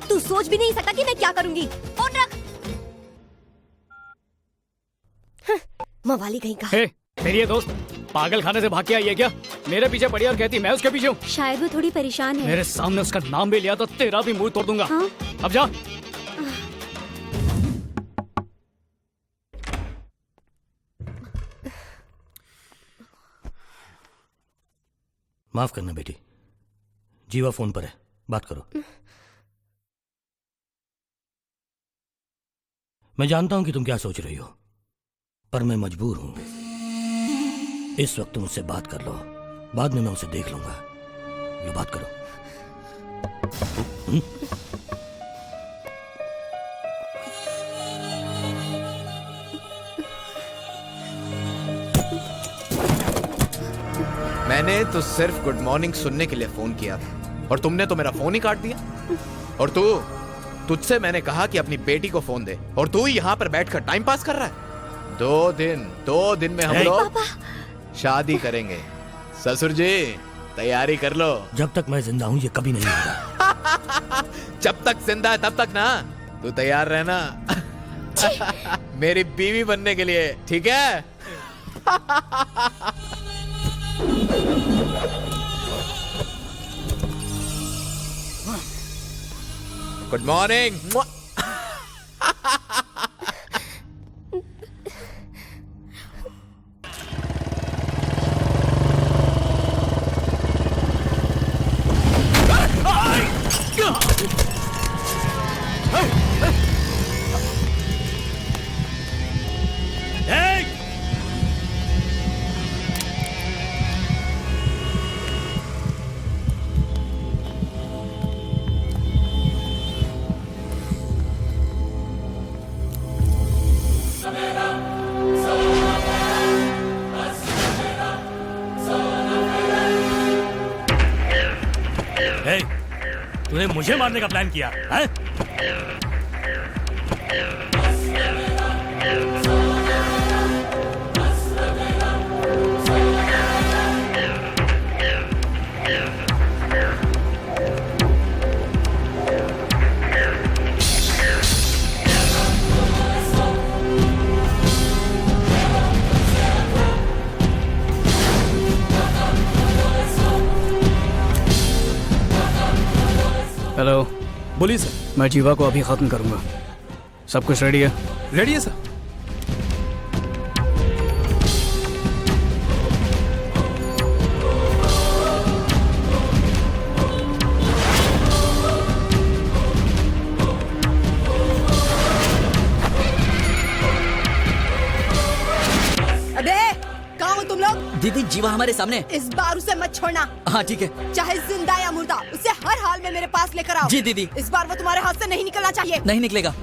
S5: तू सोच भी नहीं सकता कि मैं क्या करूँगी। फोन रख। मवाली कहीं का।
S9: तेरी ये दोस्त पागल खाने से भाग के आई है क्या? मेरे पीछे पड़ी और कहती मैं उसके पीछे हूँ।
S10: शायद वो थोड़ी परेशान है।
S9: मेरे सामने उसका नाम भी लिया तो तेरा भी मुंह तोड़ दूंगा।
S10: हाँ?
S9: अब जा।
S12: माफ करना बेटी, जीवा फोन पर है, बात करो। मैं जानता हूं कि तुम क्या सोच रही हो, पर मैं मजबूर हूं। इस वक्त तुम उससे बात कर लो, बाद में मैं उसे देख लूंगा। लो बात करो।
S11: मैंने तो सिर्फ गुड मॉर्निंग सुनने के लिए फोन किया था और तुमने तो मेरा फोन ही काट दिया। और तुझसे मैंने कहा कि अपनी बेटी को फोन दे और तू यहाँ पर बैठकर टाइम पास कर रहा है। 2 दिन में हम लोग शादी करेंगे। ससुर जी तैयारी कर लो।
S12: जब तक मैं जिंदा हूँ ये कभी नहीं होगा।
S11: जब तक जिंदा है तब तक ना, तू तैयार रहना मेरी बीवी बनने के लिए, ठीक है? Good morning.
S12: तूने मुझे मारने का प्लान किया है?
S9: हेलो।
S4: बोलिए सर।
S9: मैं जीवा को अभी खत्म करूंगा। सब कुछ रेडी है?
S4: रेडी है सर।
S1: दीदी जीवा हमारे सामने।
S2: इस बार उसे मत छोड़ना।
S1: हाँ ठीक है।
S2: चाहे जिंदा या मुर्दा, उसे हर हाल में मेरे पास लेकर आओ।
S1: जी दीदी।
S2: इस बार वो तुम्हारे हाथ से नहीं निकलना चाहिए।
S1: नहीं निकलेगा।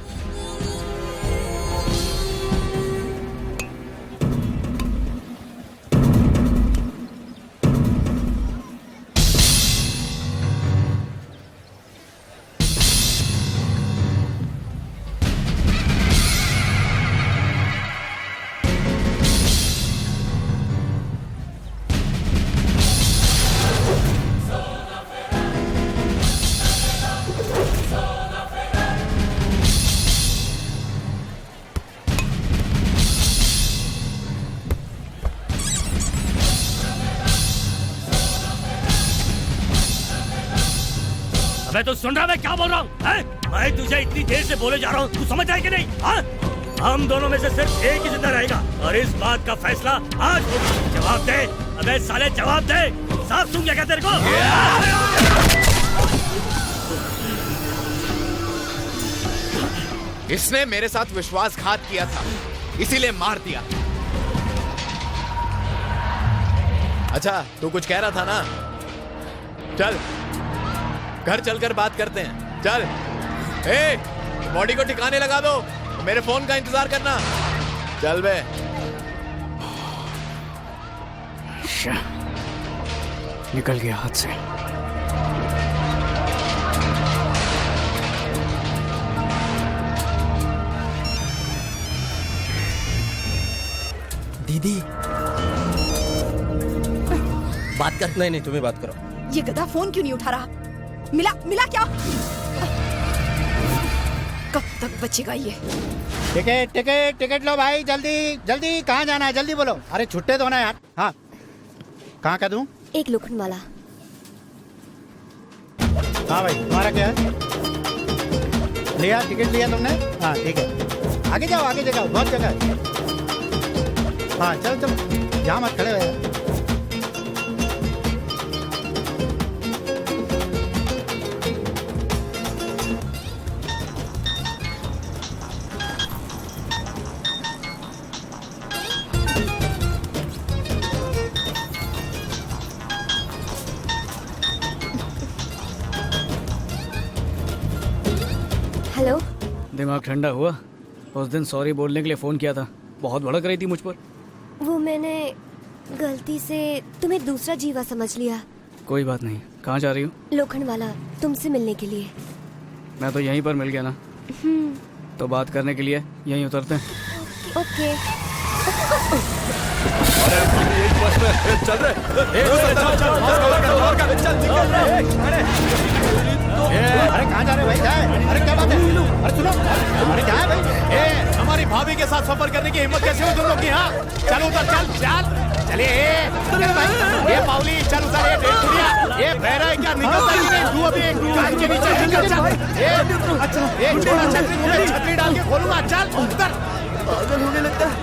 S12: मैं तो सुन रहा, मैं क्या बोल रहा हूँ? मैं तुझे इतनी देर से बोले जा रहा हूँ, तू समझ रहा है कि नहीं? हाँ? हम दोनों में से सिर्फ एक ही जिंदा रहेगा और इस बात का फैसला आज होगा। जवाब दे, अबे साले जवाब दे। साफ सुन क्या तेरे को?
S11: इसने मेरे साथ विश्वासघात किया था, इसीलिए मार दिया। अच्छा, तू कुछ कह रहा था ना? चल घर चलकर बात करते हैं। चल। ए, बॉडी को ठिकाने लगा दो, मेरे फोन का इंतजार करना। चल बे।
S9: निकल गया हाथ से।
S1: दीदी बात कर।
S8: नहीं तुम्हें बात करो।
S2: ये गधा फोन क्यों नहीं उठा रहा? मिला क्या? कब तक बचेगा ये?
S15: टिकट टिकट टिकट लो भाई, जल्दी जल्दी। कहाँ जाना है जल्दी बोलो। अरे छुट्टे दो ना यार। हाँ, कहाँ का दूं?
S5: एक लोखंडवाला।
S15: हाँ भाई, तुम्हारा क्या है? लिया टिकट लिया तुमने? हाँ ठीक है, आगे जाओ आगे जाओ, बहुत जगह है। हाँ चलो चलो, यहाँ मत खड़े हो यार।
S5: हेलो।
S9: दिमाग ठंडा हुआ? उस दिन सॉरी बोलने के लिए फोन किया था, बहुत भड़क रही थी मुझ पर।
S5: वो मैंने गलती से तुम्हें दूसरा जीवा समझ लिया।
S9: कोई बात नहीं। कहाँ जा रही हो?
S5: लोखंडवाला, तुमसे मिलने के लिए।
S9: मैं तो यहीं पर मिल गया ना। तो बात करने के लिए यहीं उतरते हैं।
S5: ओके।
S4: चल
S15: अरे कहाँ जा रहे भाई? अरे क्या बात है? अरे सुनो, अरे क्या है भाई?
S4: हमारी भाभी के साथ सफर करने की हिम्मत कैसे हुई तुम लोग की? हाँ चलो उधर, चल चल चलिए। ये पाउली चल उधर। ये देख दुनिया, ये बहरा है क्या? निकलता ही नहीं। तू अभी एक कान के नीचे निकल। चल एक छोटा छतरी मुझे छतरी डाल के खोलूंगा। चल उधर। पागल होने लगता है।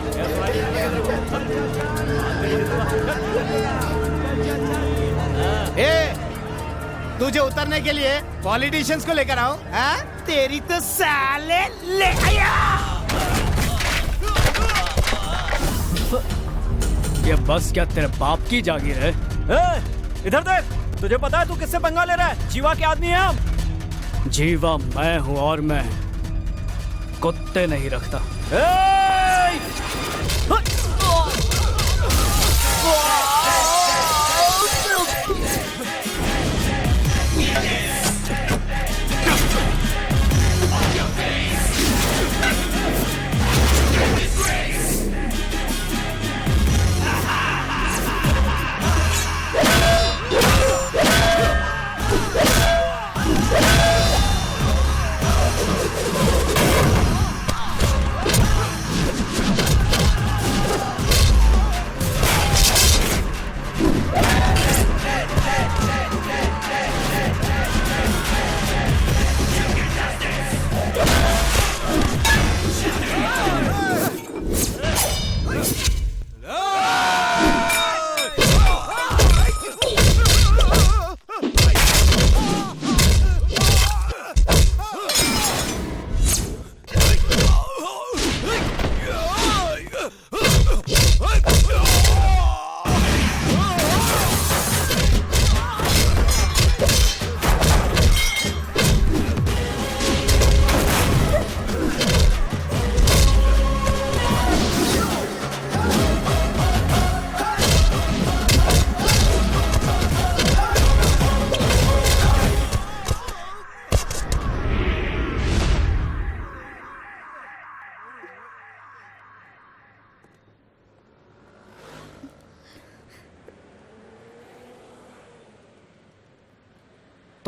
S4: तुझे उतरने के लिए पॉलिटिशियंस को लेकर आओ? हाँ तेरी तो साले ले आया।
S9: ये बस क्या तेरे बाप की जागीर है?
S3: इधर देख, तुझे पता है तू किससे पंगा ले रहा है? जीवा के आदमी है हम।
S9: जीवा मैं हूँ और मैं कुत्ते नहीं रखता।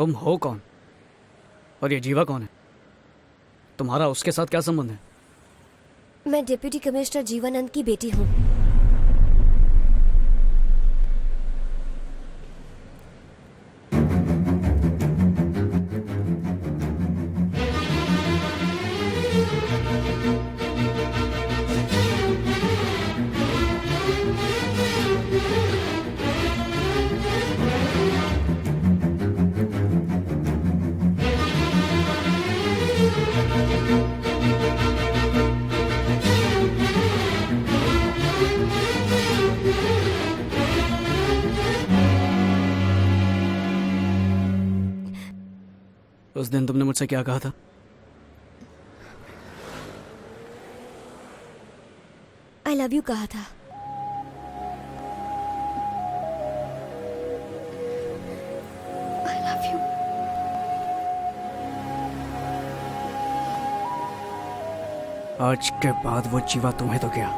S9: तुम हो कौन और ये जीवा कौन है? तुम्हारा उसके साथ क्या संबंध है?
S5: मैं डिप्टी कमिश्नर जीवानंद की बेटी हूँ।
S9: उस दिन तुमने मुझसे क्या कहा था?
S5: आई लव यू कहा था। I love you.
S9: आज के बाद वो जीवा तुम्हें तो क्या,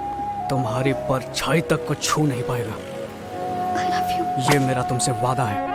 S9: तुम्हारी परछाई तक को छू नहीं पाएगा।
S5: I love you.
S9: ये मेरा तुमसे वादा है।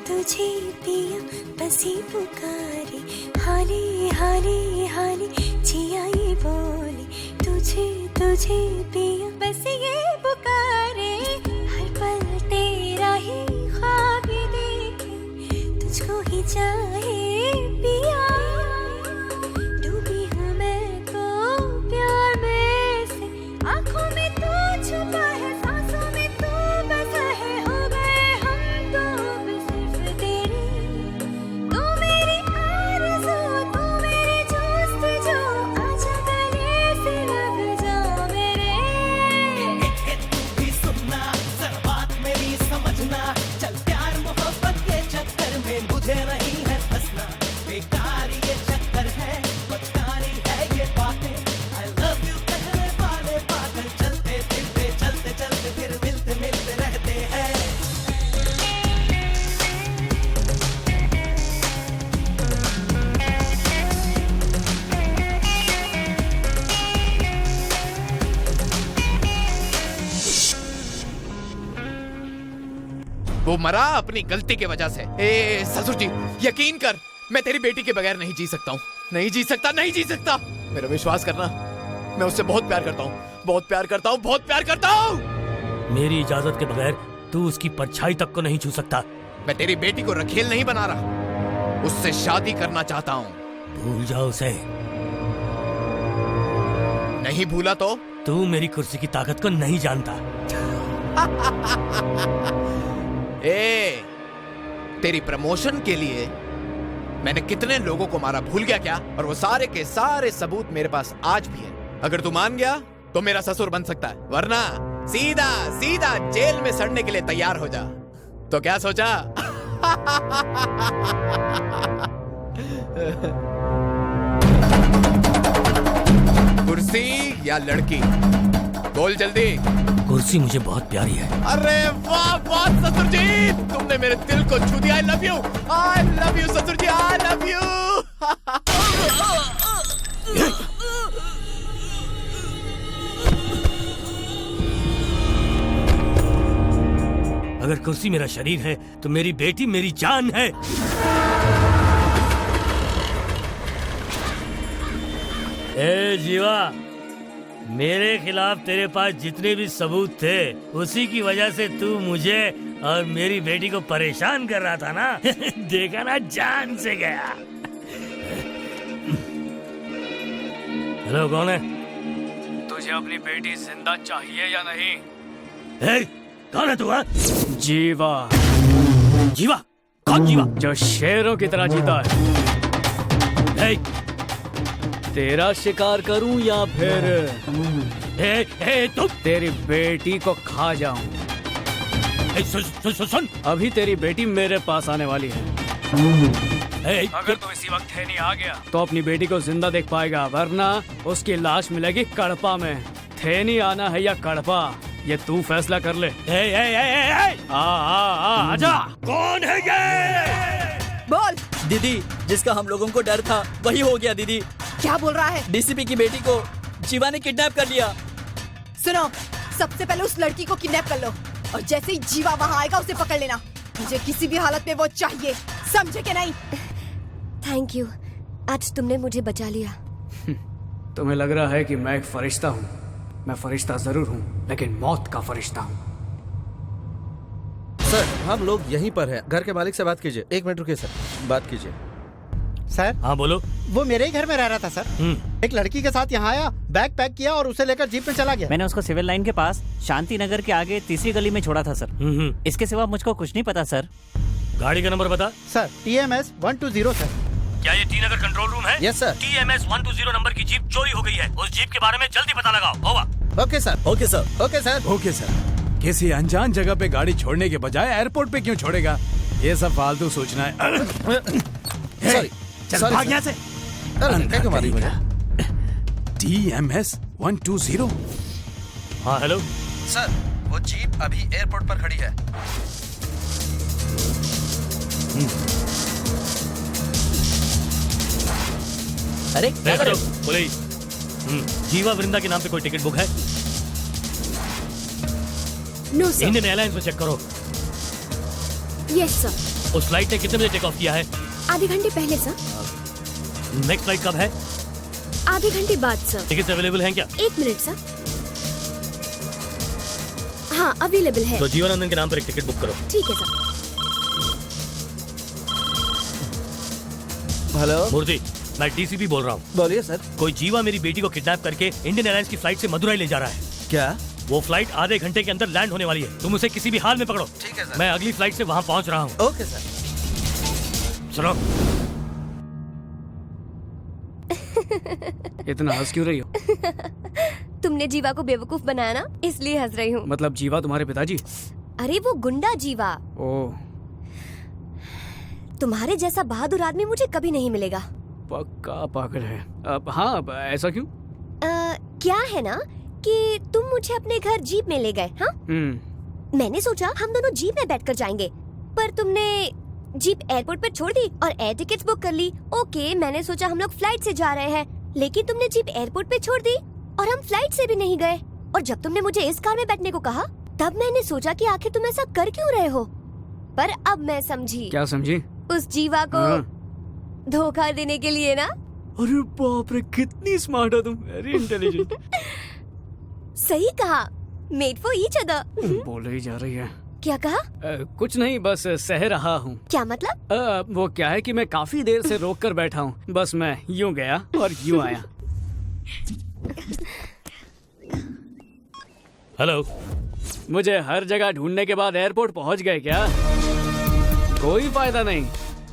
S16: तुझे पिया बसी पुकारे, हाले हाले हाले जिया ये बोले, तुझे तुझे पिया बस ये पुकारे, हर पल तेरा ही ख्वाब देखे, तुझको ही चाहे पिया, डूबी हूँ मैं तो प्यार में से, आँखों में तू छुपा है, सांसों में तू बसा है, हो गए हम तो अब सिर्फ तेरे, तू मेरी आरज़ू, तू मेरी जोस्तजू, आजा गले से लग जा मेरे।
S7: भी सुनना जरा बात मेरी समझना, चल प्यार मोहब्बत के चक्कर में मुझे नहीं है फंसना, बेकार ये चक्कर है, बदकारी है ये बातें, I love you कहने वाले पागल चलते फिरते, चलते चलते फिर मिलते मिलते रहते हैं।
S11: वो मरा अपनी गलती की वजह से। ए ससुर जी, यकीन कर, मैं तेरी बेटी के बगैर नहीं जी सकता हूँ, नहीं जी सकता, नहीं जी सकता। मेरा विश्वास करना, मैं उससे बहुत प्यार करता हूँ, बहुत प्यार करता हूँ, बहुत प्यार करता हूँ।
S12: मेरी इजाजत के बगैर तू उसकी परछाई तक को नहीं छू सकता।
S11: मैं तेरी बेटी को रखेल नहीं बना रहा, उससे शादी करना चाहता हूँ।
S12: भूल जाओ उसे।
S11: नहीं भूला तो?
S12: तू मेरी कुर्सी की ताकत को नहीं जानता।
S11: ए, तेरी प्रमोशन के लिए मैंने कितने लोगों को मारा भूल गया क्या? और वो सारे के सारे सबूत मेरे पास आज भी है। अगर तू मान गया तो मेरा ससुर बन सकता है, वरना सीधा सीधा जेल में सड़ने के लिए तैयार हो जा। तो क्या सोचा? कुर्सी या लड़की, बोल जल्दी।
S12: कुर्सी मुझे बहुत प्यारी है।
S11: अरे वाह वाह ससुर जी, तुमने मेरे दिल को छू दिया। आई लव यू ससुर जी, आई लव यू।
S12: अगर कुर्सी मेरा शरीर है तो मेरी बेटी मेरी जान है। ए जीवा, मेरे खिलाफ तेरे पास जितने भी सबूत थे उसी की वजह से तू मुझे और मेरी बेटी को परेशान कर रहा था ना। देखा ना, जान से गया। हेलो, कौन है?
S9: तुझे अपनी बेटी जिंदा चाहिए या नहीं?
S12: ए, कौन है तू?
S9: जीवा।
S12: जीवा? कौन जीवा?
S9: जो शेरों की तरह जीता है।
S12: ए,
S9: तेरा शिकार करूं या फिर
S12: तुम?
S9: तेरी बेटी को खा जाऊं?
S12: सुन,
S9: अभी तेरी बेटी मेरे पास आने वाली है। अगर तू इसी वक्त थेनी आ गया तो अपनी बेटी को जिंदा देख पाएगा, वरना उसकी लाश मिलेगी कड़पा में। थेनी आना है या कड़पा, ये तू फैसला कर ले। आजा।
S12: कौन है ये?
S2: बोल।
S1: दीदी, जिसका हम लोगों को डर था वही हो गया। दीदी,
S2: क्या बोल रहा है?
S1: डीसीपी की बेटी को जीवा ने किडनैप कर लिया।
S2: सुनो, सबसे पहले उस लड़की को किडनैप कर लो और जैसे ही जीवा वहाँ आएगा उसे पकड़ लेना। मुझे किसी भी हालत में वो चाहिए, समझे कि नहीं?
S5: थैंक यू, आज तुमने मुझे बचा लिया।
S9: तुम्हें लग रहा है कि मैं एक फरिश्ता हूँ। मैं फरिश्ता जरूर हूँ, लेकिन मौत का फरिश्ता हूँ।
S8: सर, हम लोग यहीं पर हैं। घर के मालिक से बात कीजिए। 1 मिनट रुकिए सर, बात कीजिए।
S15: सर।
S12: हाँ बोलो।
S15: वो मेरे ही घर में रह रहा था सर। एक लड़की के साथ यहाँ आया, बैग पैक किया और उसे लेकर जीप में चला गया।
S17: मैंने उसको सिविल लाइन के पास शांति नगर के आगे तीसरी गली में छोड़ा था सर। इसके सिवा मुझको कुछ नहीं पता सर।
S12: गाड़ी का नंबर बता।
S15: Sir, TMS 120 sir.
S12: क्या ये टी नगर कंट्रोल रूम है?
S8: Yes sir.
S12: TMS 120 नंबर की जीप चोरी हो गई है। उस जीप के बारे में जल्दी पता लगाओ। Over.
S8: Okay sir.
S1: Okay sir.
S8: Okay sir.
S18: Okay sir. किसी अनजान जगह पे गाड़ी छोड़ने के बजाय एयरपोर्ट पे क्यों छोड़ेगा? ये सब फालतू सोचना है।
S8: सॉरी,
S12: चल भाग यहाँ से।
S8: क्या कमाल है?
S18: TMS 120।
S12: हाँ हेलो
S8: सर, वो जीप अभी एयरपोर्ट पर खड़ी है।
S1: अरे क्या कर रहे हो?
S12: पुलिस। जीवा वृंदा के नाम पे कोई टिकट बुक है?
S5: No sir.
S12: इंडियन एयरलाइंस में चेक करो।
S5: Yes sir.
S12: उस फ्लाइट ने कितने बजे टेक ऑफ किया है?
S5: आधे घंटे पहले सर।
S12: नेक्स्ट फ्लाइट कब है?
S5: आधे घंटे बाद सर।
S12: टिकट अवेलेबल हैं क्या?
S5: 1 मिनट सर। हाँ अवेलेबल है।
S12: तो जीवानंदन के नाम पर एक टिकट बुक करो।
S5: ठीक है सर।
S8: हेलो
S12: मूर्ति, मैं डीसीपी बोल रहा हूँ।
S8: बोलिए सर।
S12: कोई जीवा मेरी बेटी को किडनैप करके इंडियन एयरलाइंस की फ्लाइट से मदुरई ले जा रहा है।
S8: क्या?
S12: वो फ्लाइट आधे घंटे के अंदर लैंड होने वाली है। तुम उसे किसी भी हाल में पकड़ो।
S8: ठीक है सर।
S12: मैं अगली फ्लाइट से वहाँ पहुँच रहा हूँ।
S8: Okay sir.
S12: सुनो,
S9: इतना हंस क्यों रही हो?
S5: तुमने जीवा को बेवकूफ बनाया ना, इसलिए हंस रही हूँ।
S9: मतलब जीवा तुम्हारे पिताजी?
S5: अरे वो गुंडा जीवा।
S9: ओह,
S5: तुम्हारे जैसा बहादुर आदमी मुझे कभी नहीं मिलेगा।
S9: पक्का पागल है। अब हाँ, अब ऐसा क्यों?
S5: क्या है ना कि तुम मुझे अपने घर जीप में ले गए। हाँ, मैंने सोचा हम दोनों जीप में बैठकर जाएंगे, पर तुमने जीप एयरपोर्ट पर छोड़ दी और एयर टिकट्स बुक कर ली। ओके, मैंने सोचा हम लोग फ्लाइट से जा रहे हैं, लेकिन तुमने जीप एयरपोर्ट पे छोड़ दी और हम फ्लाइट से भी नहीं गए। और जब तुमने मुझे इस कार में बैठने को कहा, तब मैंने सोचा कि आखिर तुम ऐसा कर क्यों रहे हो। पर अब मैं समझी।
S9: क्या समझी?
S5: उस जीवा को धोखा देने के लिए ना।
S9: अरे बाप रे, कितनी स्मार्ट हो तुम, वेरी इंटेलिजेंट।
S5: सही कहा, मेड फॉर ईच अदर।
S9: बोले ही जा रही है।
S5: क्या कहा?
S9: कुछ नहीं, बस सह रहा हूँ।
S5: क्या मतलब?
S9: वो क्या है कि मैं काफी देर से रोक कर बैठा हूँ, बस मैं यूँ गया और यूँ आया।
S12: हेलो,
S9: मुझे हर जगह ढूंढने के बाद एयरपोर्ट पहुँच गए क्या? कोई फायदा नहीं।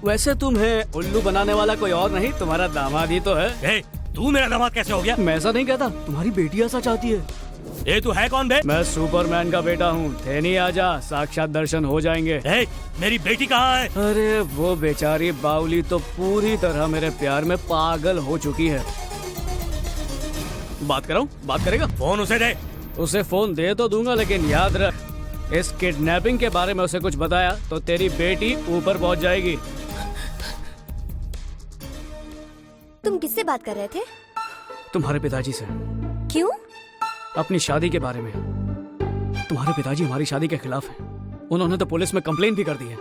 S9: वैसे तुम्हें उल्लू बनाने वाला कोई और नहीं, तुम्हारा दामाद ही तो है।
S12: तू मेरा दामाद कैसे हो गया?
S9: मैं ऐसा नहीं कहता, तुम्हारी बेटी ऐसा चाहती है।
S12: ये तू है कौन बे?
S9: मैं सुपरमैन का बेटा हूँ। थेनी आजा, साक्षात दर्शन हो जाएंगे।
S12: मेरी बेटी कहाँ है?
S9: अरे वो बेचारी बाउली तो पूरी तरह मेरे प्यार में पागल हो चुकी है। बात कराऊं? बात करेगा?
S12: फोन उसे दे।
S9: उसे फोन दे तो दूंगा, लेकिन याद रख, इस किडनैपिंग के बारे में उसे कुछ बताया तो तेरी बेटी ऊपर पहुंच जाएगी।
S5: तुम किससे बात कर रहे थे?
S9: तुम्हारे पिताजी से।
S5: क्यों?
S9: अपनी शादी के बारे में। तुम्हारे पिताजी हमारी शादी के खिलाफ हैं। उन्होंने तो पुलिस में कंप्लेन भी कर दी है।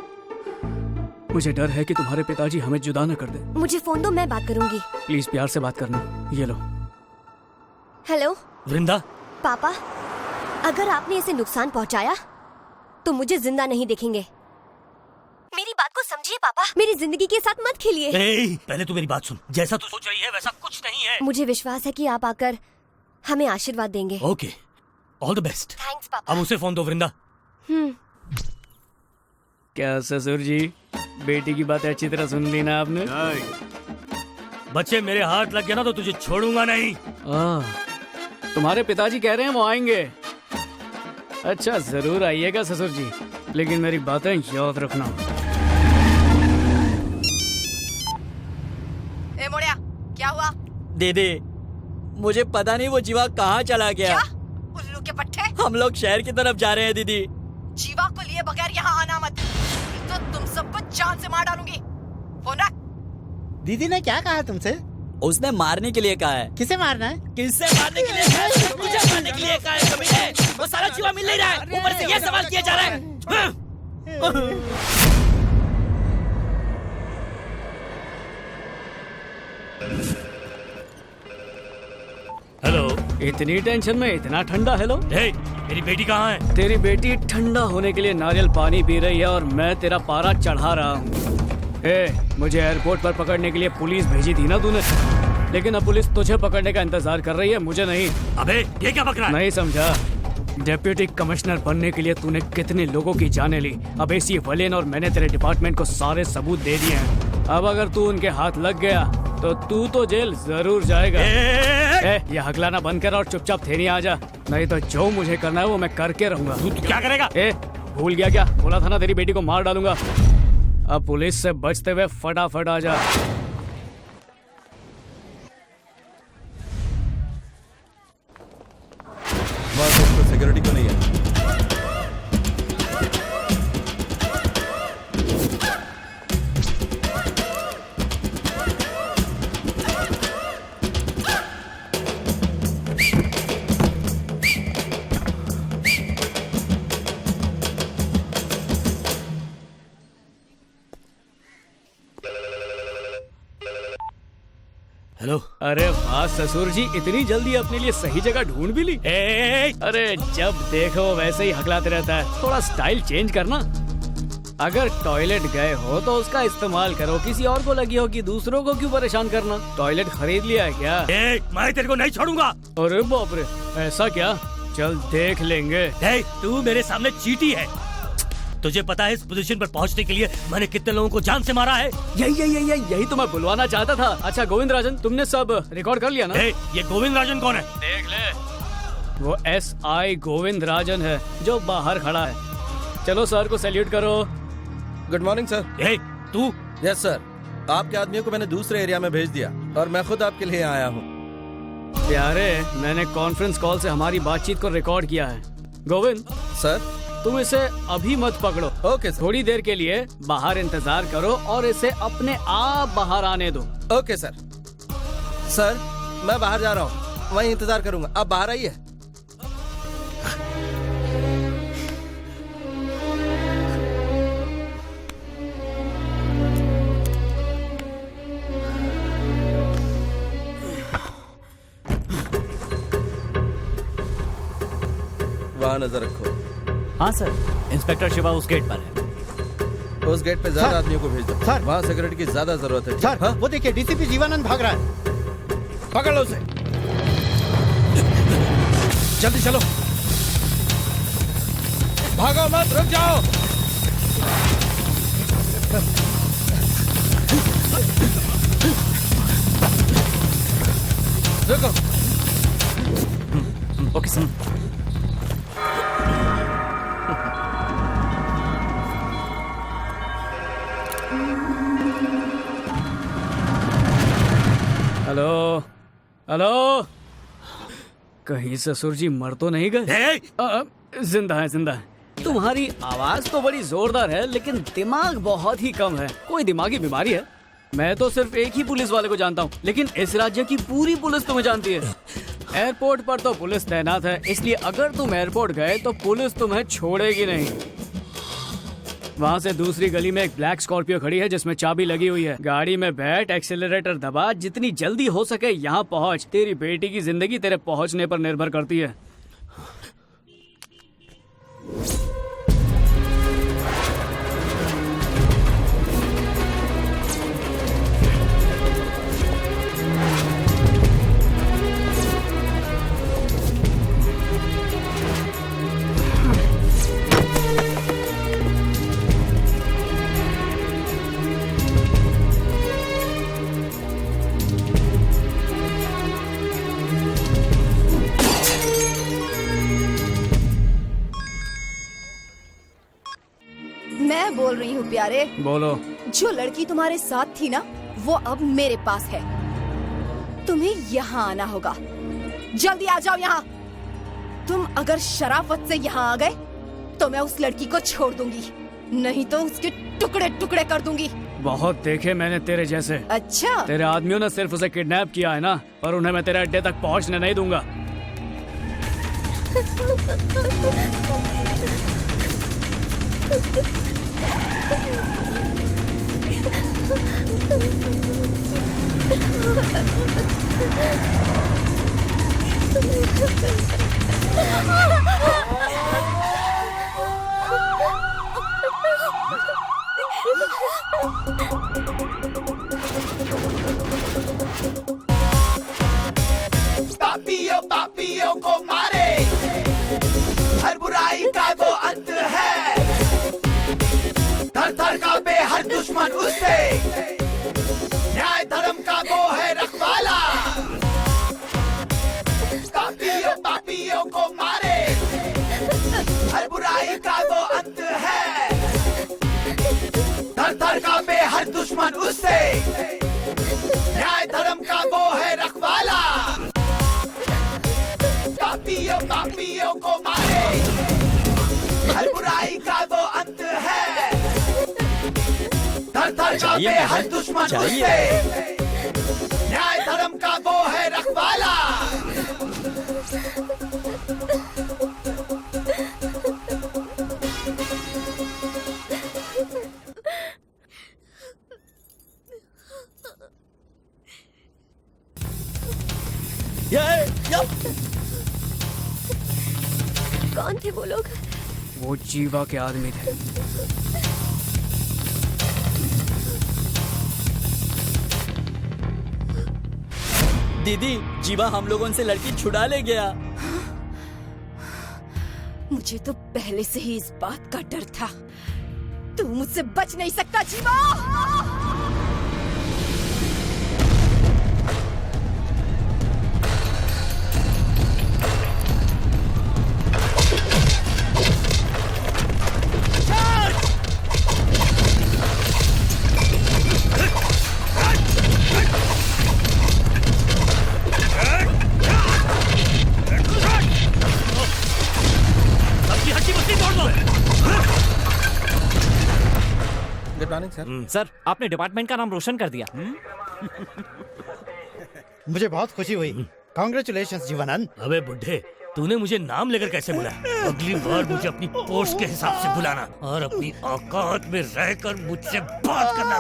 S9: मुझे डर है कि तुम्हारे पिताजी हमें जुदा न कर दे।
S5: मुझे फोन दो, मैं बात करूंगी।
S9: प्लीज प्यार से बात करना। ये लो।
S5: हेलो
S12: वृंदा।
S5: पापा, अगर आपने इसे नुकसान पहुंचाया तो मुझे जिंदा नहीं देखेंगे। मेरी बात को समझिए पापा, मेरी जिंदगी के साथ मत खेलिए।
S12: पहले तू मेरी बात सुन। जैसा तू सोच रही है वैसा कुछ नहीं है।
S5: मुझे विश्वास है कि आप आकर हमें आशीर्वाद देंगे।
S12: Okay, all the best.
S5: Thanks पापा।
S12: अब उसे फोन दो वृंदा।
S9: क्या ससुर जी, बेटी की बात अच्छी तरह सुन ली ना आपने?
S12: बच्चे मेरे हाथ लग गया ना तो तुझे छोड़ूंगा नहीं।
S9: तुम्हारे पिताजी कह रहे हैं वो आएंगे। अच्छा, जरूर आइएगा ससुर जी, लेकिन मेरी बातें याद रखना।
S2: ए मोड़िया, क्या हुआ?
S1: दीदी, मुझे पता नहीं वो जीवा कहाँ चला गया।
S2: क्या? उल्लू के पट्टे?
S1: हम लोग शहर की तरफ जा रहे हैं दीदी।
S2: जीवा को लिए बगैर यहाँ आना मत, तो तुम सबको जान से मार डालूंगी। फोन रख।
S15: दीदी ने क्या कहा तुमसे?
S1: उसने मारने के लिए कहा है।
S15: किसे मारना है?
S1: किससे मारने के लिए कहा है? मुझे मारने के लिए कहा है कमीने। वो सारा जीवा मिल नहीं रहा है, ऊपर से ये सवाल किया जा रहा है।
S12: हेलो।
S9: इतनी टेंशन में इतना ठंडा? हेलो।
S12: मेरी बेटी कहाँ है?
S9: तेरी बेटी ठंडा होने के लिए नारियल पानी पी रही है और मैं तेरा पारा चढ़ा रहा हूँ। मुझे एयरपोर्ट पर पकड़ने के लिए पुलिस भेजी थी ना तूने, लेकिन अब पुलिस तुझे पकड़ने का इंतजार कर रही है, मुझे नहीं।
S12: अबे ये क्या पकड़ा?
S9: नहीं समझा? डिप्टी कमिश्नर बनने के लिए तूने कितने लोगों की जानें ली। अब एसी वलेन और मैंने तेरे डिपार्टमेंट को सारे सबूत दे दिए हैं। अब अगर तू उनके हाथ लग गया तो तू तो जेल जरूर जाएगा। ये हकलाना बंद कर और चुपचाप थेनी आ जा, नहीं तो जो मुझे करना है वो मैं करके रहूंगा।
S12: तू क्या करेगा?
S9: भूल गया क्या? बोला था ना तेरी बेटी को मार डालूंगा। अब पुलिस से बचते हुए फटाफट आ जा।
S8: सिक्योरिटी को नहीं है।
S12: हेलो।
S9: अरे वाह ससुर जी, इतनी जल्दी अपने लिए सही जगह ढूंढ भी ली। अरे जब देखो वैसे ही हकलाते रहता है, थोड़ा स्टाइल चेंज करना। अगर टॉयलेट गए हो तो उसका इस्तेमाल करो, किसी और को लगी हो कि दूसरों को क्यों परेशान करना। टॉयलेट खरीद लिया है क्या?
S12: मैं तेरे को नहीं छोड़ूंगा।
S9: अरे बाप रे, ऐसा क्या? चल देख लेंगे।
S12: तू मेरे सामने चीटी है। तुझे पता है इस पोजीशन पर पहुंचने के लिए मैंने कितने लोगों को जान से मारा है?
S9: यही तो मैं बुलवाना चाहता था। अच्छा गोविंद राजन, तुमने सब रिकॉर्ड कर लिया ना?
S12: ये गोविंद राजन कौन है?
S9: देख ले, वो SI गोविंद राजन है जो बाहर खड़ा है। चलो सर को सैल्यूट करो।
S8: Good morning sir.
S12: तू?
S8: यस सर, आपके आदमियों को मैंने दूसरे एरिया में भेज दिया और मैं खुद आपके लिए आया हूँ।
S9: प्यारे, मैंने कॉन्फ्रेंस कॉल से हमारी बातचीत को रिकॉर्ड किया है। गोविंद
S8: सर,
S9: तुम इसे अभी मत पकड़ो।
S8: Okay sir.
S9: थोड़ी देर के लिए बाहर इंतजार करो और इसे अपने आप बाहर आने दो।
S8: Okay sir. सर, मैं बाहर जा रहा हूँ, वहीं इंतजार करूंगा, आप बाहर आइए। वहाँ नजर रखो।
S17: हाँ सर, इंस्पेक्टर शिवा उस गेट पर है।
S8: उस गेट पे ज्यादा आदमियों को भेज दो सर, वहाँ सिक्योरिटी की ज्यादा जरूरत है।
S15: सर, वो देखिए डीसीपी जीवानंद भाग रहा है।
S8: पकड़ लो उसे। जल्दी चलो, भागो मत, रुक जाओ। रुको।
S17: Okay sir.
S9: हेलो हेलो, कहीं ससुर जी मर तो नहीं गए? जिंदा है, जिंदा है। तुम्हारी आवाज तो बड़ी जोरदार है लेकिन दिमाग बहुत ही कम है। कोई दिमागी बीमारी है? मैं तो सिर्फ एक ही पुलिस वाले को जानता हूँ, लेकिन इस राज्य की पूरी पुलिस तुम्हें जानती है। एयरपोर्ट पर तो पुलिस तैनात है, इसलिए अगर तुम एयरपोर्ट गए तो पुलिस तुम्हें छोड़ेगी नहीं। वहाँ से दूसरी गली में एक ब्लैक स्कॉर्पियो खड़ी है जिसमें चाबी लगी हुई है। गाड़ी में बैठ, एक्सेलरेटर दबा, जितनी जल्दी हो सके यहाँ पहुँच। तेरी बेटी की जिंदगी तेरे पहुँचने पर निर्भर करती है।
S2: मैं बोल रही हूँ प्यारे।
S9: बोलो।
S2: जो लड़की तुम्हारे साथ थी ना, वो अब मेरे पास है। तुम्हें यहाँ आना होगा। जल्दी आ जाओ यहाँ। तुम अगर शराफत से यहाँ आ गए तो मैं उस लड़की को छोड़ दूंगी, नहीं तो उसके टुकड़े टुकड़े कर दूंगी।
S9: बहुत देखे मैंने तेरे जैसे।
S2: अच्छा?
S9: तेरे आदमियों ने सिर्फ उसे किडनैप किया है ना, पर उन्हें मैं तेरे अड्डे तक पहुँचने नहीं दूंगा।
S7: पापियों को मारे, हर बुराई का वो अंत है। थर थर कांपे हर दुश्मन उससे, न्याय धर्म का वो है रखवाला। पापियों को मारे, हर बुराई का वो अंत है। थर थर कांपे हर दुश्मन उससे, न्याय धर्म का वो है रखवाला। पापियों को मारे, हर बुराई का वो अंत है। थर थर कांपे हर दुश्मन उससे, न्याय धर्म का वो है रखवाला।
S5: कौन थे वो लोग?
S9: वो जीवा के आदमी थे।
S1: दीदी, जीवा हम लोगों से लड़की छुड़ा ले गया।
S2: मुझे तो पहले से ही इस बात का डर था। तू मुझसे बच नहीं सकता जीवा।
S17: सर, आपने डिपार्टमेंट का नाम रोशन कर दिया।
S15: मुझे बहुत खुशी हुई। कांग्रेचुलेशंस जीवानंद।
S12: अबे बुढ़े, तूने मुझे नाम लेकर कैसे बुलाया? अगली बार मुझे अपनी पोस्ट के हिसाब से बुलाना और अपनी औकात में रहकर मुझसे बात करना।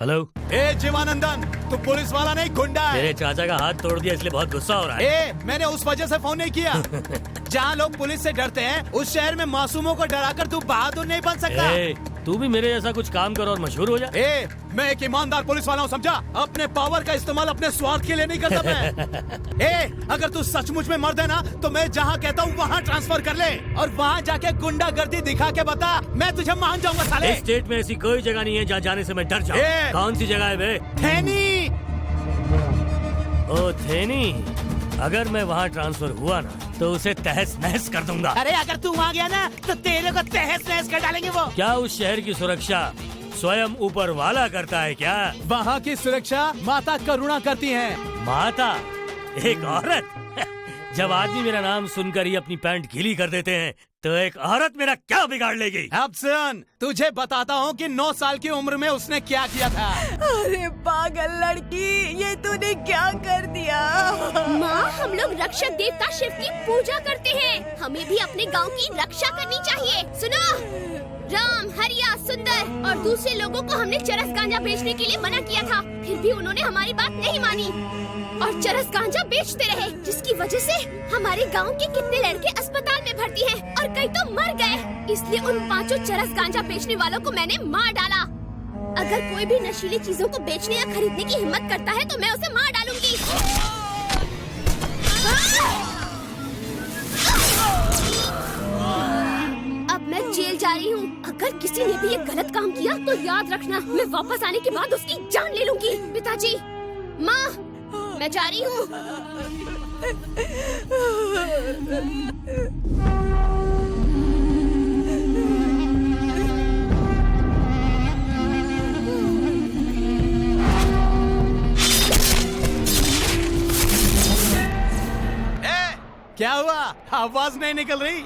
S12: हेलो।
S4: ए जीवानंदन, तू पुलिस वाला नहीं, गुंडा है।
S12: तेरे चाचा का हाथ तोड़ दिया इसलिए बहुत गुस्सा हो रहा है।
S4: मैंने उस वजह से फोन नहीं किया। जहाँ लोग पुलिस से डरते हैं, उस शहर में मासूमों को डराकर तू बहादुर नहीं बन सकता।
S12: तू भी मेरे जैसा कुछ काम कर और मशहूर हो जा।
S4: मैं एक ईमानदार पुलिस वाला हूँ, समझा? अपने पावर का इस्तेमाल अपने स्वार्थ के लिए नहीं करता मैं। अगर तू सचमुच में मर्द है ना, तो मैं जहाँ कहता हूँ वहाँ ट्रांसफर कर ले और वहाँ जाके गुंडागर्दी दिखा के बता, मैं तुझे मान जाऊंगा साले।
S12: इस स्टेट में ऐसी कोई जगह नहीं है जहाँ जाने से मैं डर जाऊँ। कौन सी जगह है बे?
S4: थेनी।
S12: ओ थेनी, अगर मैं वहाँ ट्रांसफर हुआ ना तो उसे तहस नहस कर दूंगा।
S4: अरे अगर तू वहाँ गया ना तो तेरे को तहस नहस कर डालेंगे वो।
S12: क्या उस शहर की सुरक्षा स्वयं ऊपर वाला करता है क्या?
S4: वहाँ की सुरक्षा माता करुणा करती है।
S12: माता? एक औरत? जब आदमी मेरा नाम सुनकर ही अपनी पैंट गीली कर देते हैं तो एक औरत मेरा क्या बिगाड़ लेगी?
S4: अब सुन, तुझे बताता हूँ कि 9 साल की उम्र में उसने क्या किया था।
S2: अरे पागल लड़की, ये तूने क्या कर दिया?
S5: माँ, हम लोग रक्षक देवता शिव की पूजा करते हैं। हमें भी अपने गांव की रक्षा करनी चाहिए। सुनो, राम, हरिया, सुंदर और दूसरे लोगों को हमने चरस गांजा बेचने के लिए मना किया था, फिर भी उन्होंने हमारी बात नहीं मानी और चरस गांजा बेचते रहे, जिसकी वजह से हमारे गांव के कितने लड़के अस्पताल में भर्ती हैं और कई तो मर गए। इसलिए उन 5 चरस गांजा बेचने वालों को मैंने मार डाला। अगर कोई भी नशीली चीजों को बेचने या खरीदने की हिम्मत करता है तो मैं उसे मार डालूंगी। अब मैं जेल जा रही हूँ। अगर किसी ने भी ये गलत काम किया तो याद रखना, मैं वापस आने के बाद उसकी जान ले लूंगी। पिताजी, माँ, मैं जा रही हूँ।
S4: क्या हुआ? आवाज नहीं निकल रही?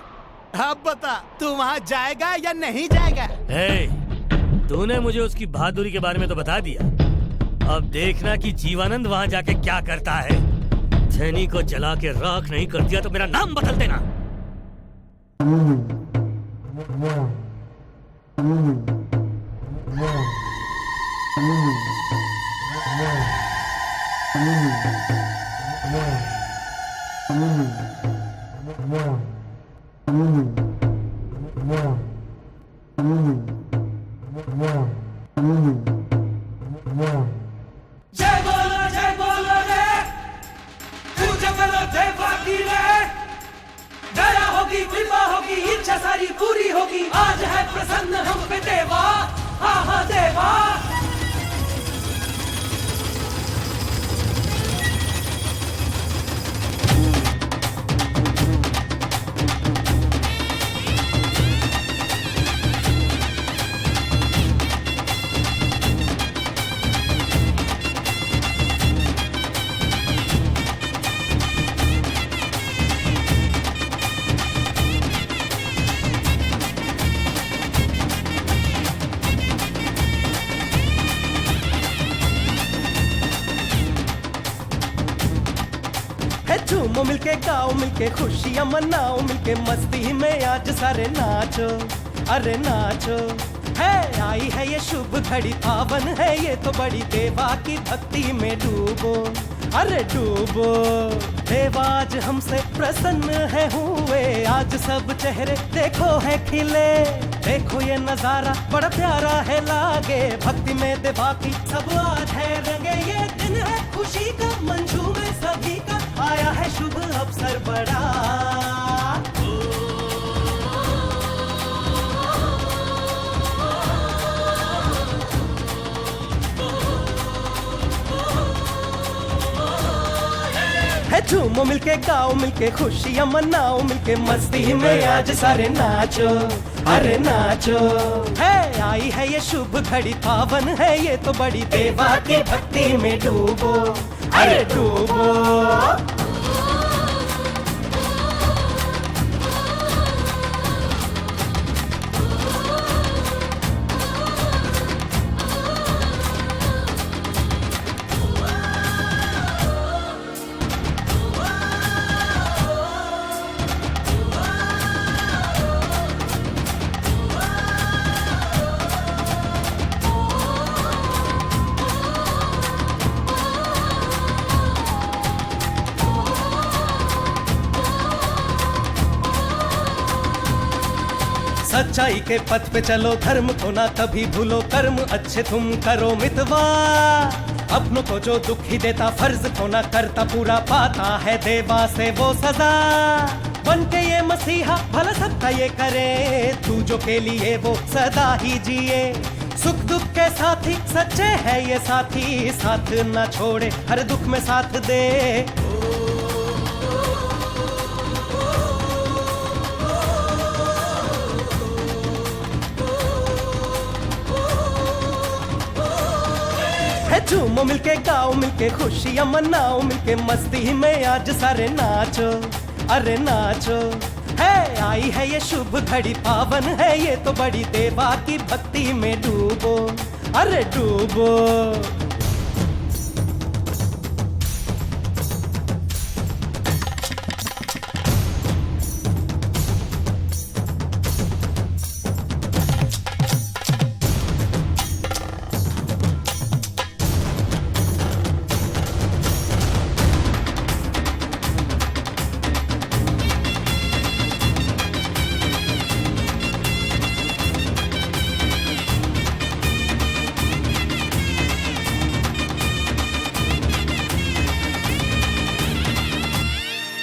S4: अब बता, तू वहाँ जाएगा या नहीं जाएगा?
S12: तूने मुझे उसकी बहादुरी के बारे में तो बता दिया, अब देखना कि जीवानंद वहाँ जाके क्या करता है। थेनी को जला के राख नहीं कर दिया तो मेरा नाम बदल देना।
S16: जय बोलो रे, पूजा करो देवा की रे। दया होगी, कृपा होगी, इच्छा सारी पूरी होगी। आज है प्रसन्न हम पे देवा, हाँ हाँ देवा।
S19: झूमो मिलके, गाओ मिलके, खुशियाँ मनाओ मिलके, मस्ती में आज सारे नाचो, अरे नाचो। है आई है ये शुभ घड़ी, पावन है ये तो बड़ी, देवा की भक्ति में डूबो, अरे डूबो देवाज हमसे प्रसन्न है हुए, आज सब चेहरे देखो है खिले। देखो ये नजारा बड़ा प्यारा है लागे, भक्ति में देवा की सब आज है रंगे। ये दिन है खुशी का, मंजू में सभी का आया है शुभ अवसर बड़ा। है झूमो मिलके, गाओ मिलके, खुशियां मनाओ मिलके, मस्ती में आज सारे नाचो, अरे नाचो। है आई है ये शुभ घड़ी, पावन है ये तो बड़ी, देवा की भक्ति में डूबो, अरे डूबो। सच्चाई के पथ पे चलो, धर्म को ना कभी भूलो, कर्म अच्छे तुम करो मितवा। अपनों को जो दुख ही देता, फर्ज को ना करता पूरा, पाता है देवा से वो सजा। बन के ये मसीहा भला सबका ये करे, तू जो के लिए वो सदा ही जिए। सुख दुख के साथी सच्चे है ये साथी, साथ ना छोड़े हर दुख में साथ दे। है झूमो मिलके, गाओ मिलके, खुशियां मनाओ मिलके, मस्ती में आज सारे नाचो, अरे नाचो। है आई है ये शुभ घड़ी, पावन है ये तो बड़ी, देवा की भक्ति में डूबो, अरे डूबो।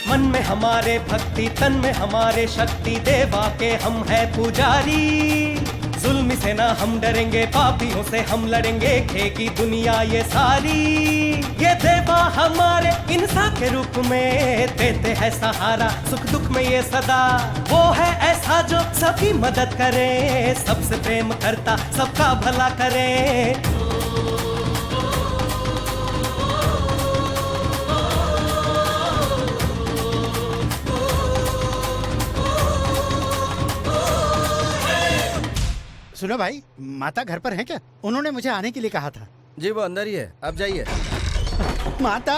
S19: मन में हमारे भक्ति, तन में हमारे शक्ति, देवा के हम है पुजारी। जुल्म से ना हम डरेंगे, पापियों से हम लड़ेंगे, खेगी दुनिया ये सारी। ये देवा हमारे इंसान के रूप में देते हैं सहारा, सुख दुख में ये सदा वो है ऐसा जो सबकी मदद करे, सबसे प्रेम करता, सबका भला करे।
S15: सुनो भाई, माता घर पर है क्या? उन्होंने मुझे आने के लिए कहा था।
S8: जी वो अंदर ही है, आप जाइए।
S15: माता,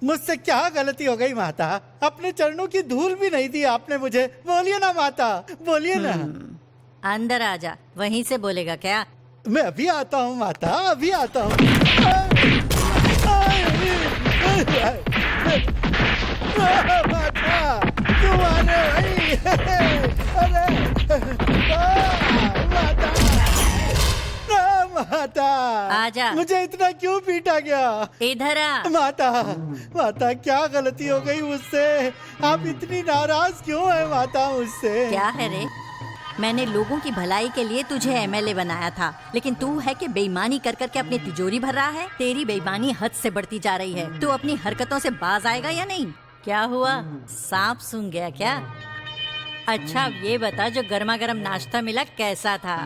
S15: मुझसे क्या गलती हो गई माता? अपने चरणों की धूल भी नहीं दी आपने मुझे। बोलिए ना माता, बोलिए ना।
S20: अंदर आ जा, वहीं से बोलेगा क्या?
S15: मैं अभी आता हूँ माता, अभी आता हूँ। माता, तुम आने भाई। माता,
S20: आजा।
S15: मुझे इतना क्यों पीटा गया?
S20: इधर आ।
S15: माता, माता क्या गलती हो गई मुझसे? आप इतनी नाराज क्यों है माता मुझसे?
S20: क्या है रे? मैंने लोगों की भलाई के लिए तुझे एमएलए बनाया था, लेकिन तू है कि बेईमानी कर करके अपनी तिजोरी भर रहा है। तेरी बेईमानी हद से बढ़ती जा रही है। तू अपनी हरकतों से बाज आएगा या नहीं? क्या हुआ, सांप सूंघ गया क्या? अच्छा अब ये बता, जो गर्मा गर्म नाश्ता मिला कैसा था?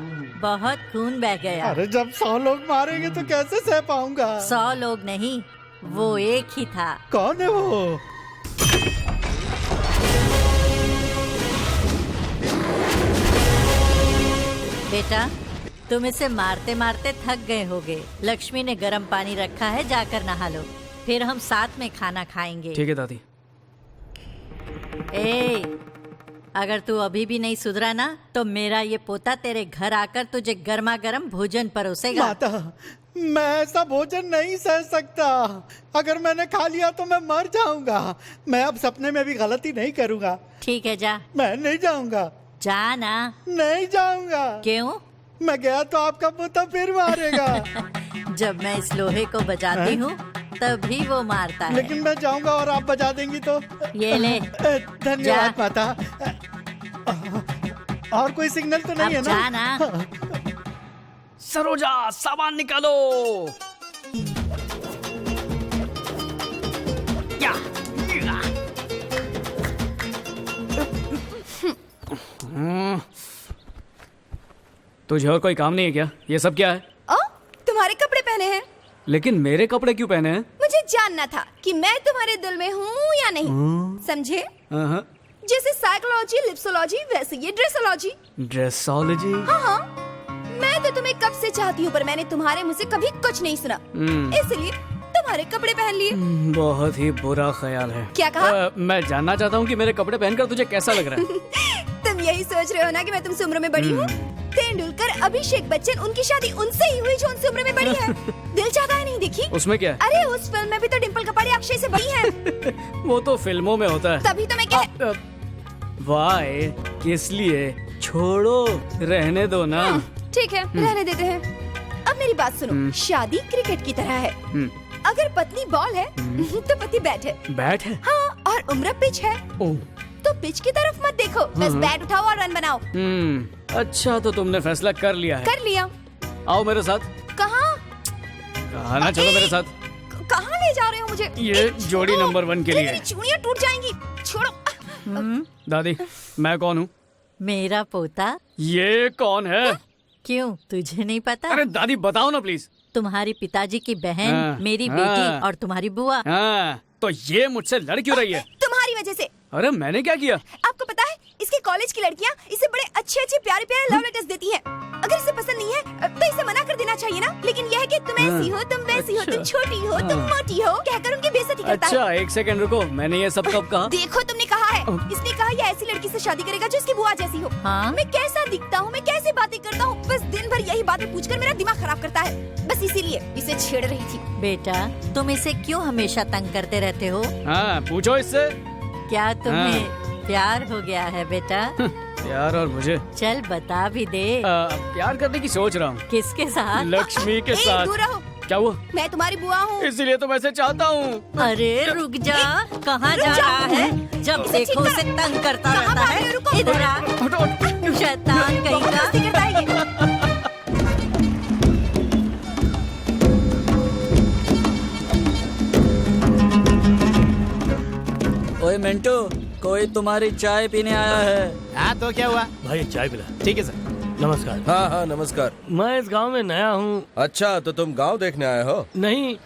S20: बहुत खून बह गया।
S15: अरे जब 100 लोग मारेंगे तो कैसे सह पाऊंगा?
S20: 100 लोग नहीं, वो एक ही था।
S15: कौन है वो?
S20: बेटा तुम इसे मारते मारते थक गए होगे। लक्ष्मी ने गर्म पानी रखा है, जाकर नहा लो, फिर हम साथ में खाना खाएंगे।
S9: ठीक है दादी।
S20: ए, अगर तू अभी भी नहीं सुधरा ना, तो मेरा ये पोता तेरे घर आकर तुझे गर्मा गर्म भोजन परोसेगा।
S15: माता, मैं ऐसा भोजन नहीं सह सकता। अगर मैंने खा लिया तो मैं मर जाऊंगा। मैं अब सपने में भी गलती नहीं करूंगा।
S20: ठीक है जा।
S15: मैं नहीं जाऊंगा।
S20: जा ना।
S15: नहीं जाऊंगा।
S20: क्यों?
S15: मैं गया तो आपका पोता फिर मारेगा।
S20: जब मैं इस लोहे को बजाती हूँ तभी वो मारता है।
S15: लेकिन मैं जाऊंगा और आप बजा देंगी तो।
S20: ये ले।
S15: धन्यवाद माता। और कोई सिग्नल तो नहीं है ना?
S20: जाना।
S9: सरोजा सामान निकालो।
S20: क्या?
S9: तुझे और कोई काम नहीं है क्या? ये सब क्या है?
S2: तुम्हारे कपड़े पहने हैं।
S9: लेकिन मेरे कपड़े क्यों पहने हैं?
S2: मुझे जानना था कि मैं तुम्हारे दिल में हूँ या नहीं। समझे? जैसे साइकोलॉजी लिप्सोलॉजी वैसे ये ड्रेसोलॉजी।
S9: ड्रेसोलॉजी?
S2: हाँ, मैं तो तुम्हें कब से चाहती हूँ पर मैंने तुम्हारे मुंह से कभी कुछ नहीं सुना, इसलिए तुम्हारे कपड़े पहन लिए।
S9: बहुत ही बुरा ख्याल है।
S2: क्या कहा?
S9: मैं जानना चाहता हूँ कि मेरे कपड़े पहनकर तुझे कैसा लग रहा है?
S2: तुम यही सोच रहे हो ना कि मैं तुमसे उम्र में बड़ी हूँ? तेंदुलकर, अभिषेक बच्चन, उनकी शादी उनसे ही हुई जो उनसे उम्र में बड़ी है। दिल चाहता है नहीं देखी?
S9: उसमें क्या है?
S2: अरे उस फिल्म में भी तो डिम्पल कपाड़िया अक्षय से बड़ी है।
S9: वो तो फिल्मों में होता है।
S2: तभी तो मैं कह।
S9: वाई, किस लिए? छोड़ो, रहने दो ना।
S2: ठीक है, रहने देते हैं। अब मेरी बात सुनो, शादी क्रिकेट की तरह है। अगर पत्नी बॉल है तो पति बैट है।
S9: बैट है?
S2: हाँ, और उम्र पिच है। तो पिच की तरफ मत देखो, बस बैट उठाओ और रन बनाओ।
S9: अच्छा, तो तुमने फैसला कर लिया है?
S2: कर लिया।
S9: आओ मेरे साथ।
S2: कहाँ?
S9: कहाँ ना, चलो मेरे साथ।
S2: कहाँ ले जा रहे हो मुझे?
S9: ये जोड़ी नंबर 1 के लिए।
S2: मेरी चूड़ियाँ टूट जाएंगी, छोड़ो।
S9: दादी, मैं कौन हूँ?
S20: मेरा पोता।
S9: ये कौन है?
S20: क्यों, तुझे नहीं पता?
S9: अरे दादी बताओ ना प्लीज।
S20: तुम्हारी पिताजी की बहन, मेरी बेटी और तुम्हारी बुआ।
S9: तो ये मुझसे लड़ क्यों रही है?
S2: तुम्हारी वजह से।
S9: अरे मैंने क्या किया?
S2: आपको पता है, इसके कॉलेज की लड़कियाँ इसे बड़े अच्छे अच्छे प्यारे प्यारे लव लेटर्स देती हैं। अगर इसे पसंद नहीं है तो इसे मना कर देना चाहिए ना। लेकिन यह है कि तुम ऐसी हो, तुम वैसी हो, तुम छोटी हो, तुम मोटी हो, कहकर उनकी बेइज्जती करता है।
S9: अच्छा, एक सेकंड रुको, मैंने ये सब कब कहा?
S2: देखो, तुमने कहा है। इसने कहा ये ऐसी लड़की से शादी करेगा जो इसकी बुआ जैसी हो। मैं कैसा दिखता हूँ, मैं कैसे बातें करता हूँ, बस दिन भर यही बातें पूछकर मेरा दिमाग खराब करता है। बस इसीलिए इसे छेड़ रही थी।
S20: बेटा, तुम इसे क्यों हमेशा तंग करते रहते हो?
S9: हाँ, पूछो इससे।
S20: क्या तुम्हें प्यार हो गया है बेटा?
S9: प्यार और मुझे?
S20: चल बता भी दे।
S9: प्यार करने की सोच रहा हूँ।
S20: किसके साथ?
S9: लक्ष्मी के साथ।
S2: दूर रहो।
S9: क्या हुआ?
S2: मैं तुम्हारी बुआ हूँ।
S9: इसीलिए तो मैं इसे चाहता हूँ।
S20: अरे रुक जा, कहाँ जा रहा है? जब देखो उसे तंग करता रहता है। इधर आ, शैतान कहीं का।
S21: ओए मिंटू, कोई तुम्हारी चाय पीने आया है।
S4: हाँ तो क्या हुआ?
S12: भाई चाय पिला।
S4: ठीक है सर।
S12: नमस्कार।
S8: हाँ हाँ नमस्कार।
S12: मैं इस गांव में नया हूँ।
S8: अच्छा, तो तुम गांव देखने आए हो?
S12: नहीं,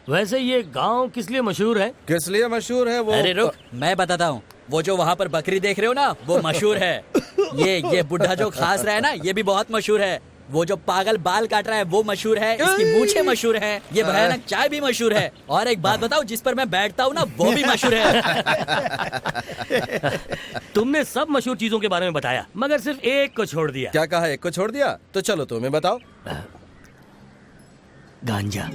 S12: वैसे ये गांव किस लिए मशहूर है?
S8: किस लिए मशहूर है वो?
S21: अरे रुक, मैं बताता हूँ। वो जो वहाँ पर बकरी देख रहे हो ना, वो मशहूर है। ये बुढ़ा जो खास रहा है ना, ये भी बहुत मशहूर है। वो जो पागल बाल काट रहा है वो मशहूर है। इसकी मूछें मशहूर है। ये भयानक चाय भी मशहूर है। और एक बात बताओ, जिस पर मैं बैठता हूँ ना, वो भी मशहूर है।
S12: तुमने सब मशहूर चीजों के बारे में बताया, मगर सिर्फ एक को छोड़ दिया।
S8: क्या कहा? एक को छोड़ दिया? तो चलो तुम्हें बताओ।
S12: गांजा।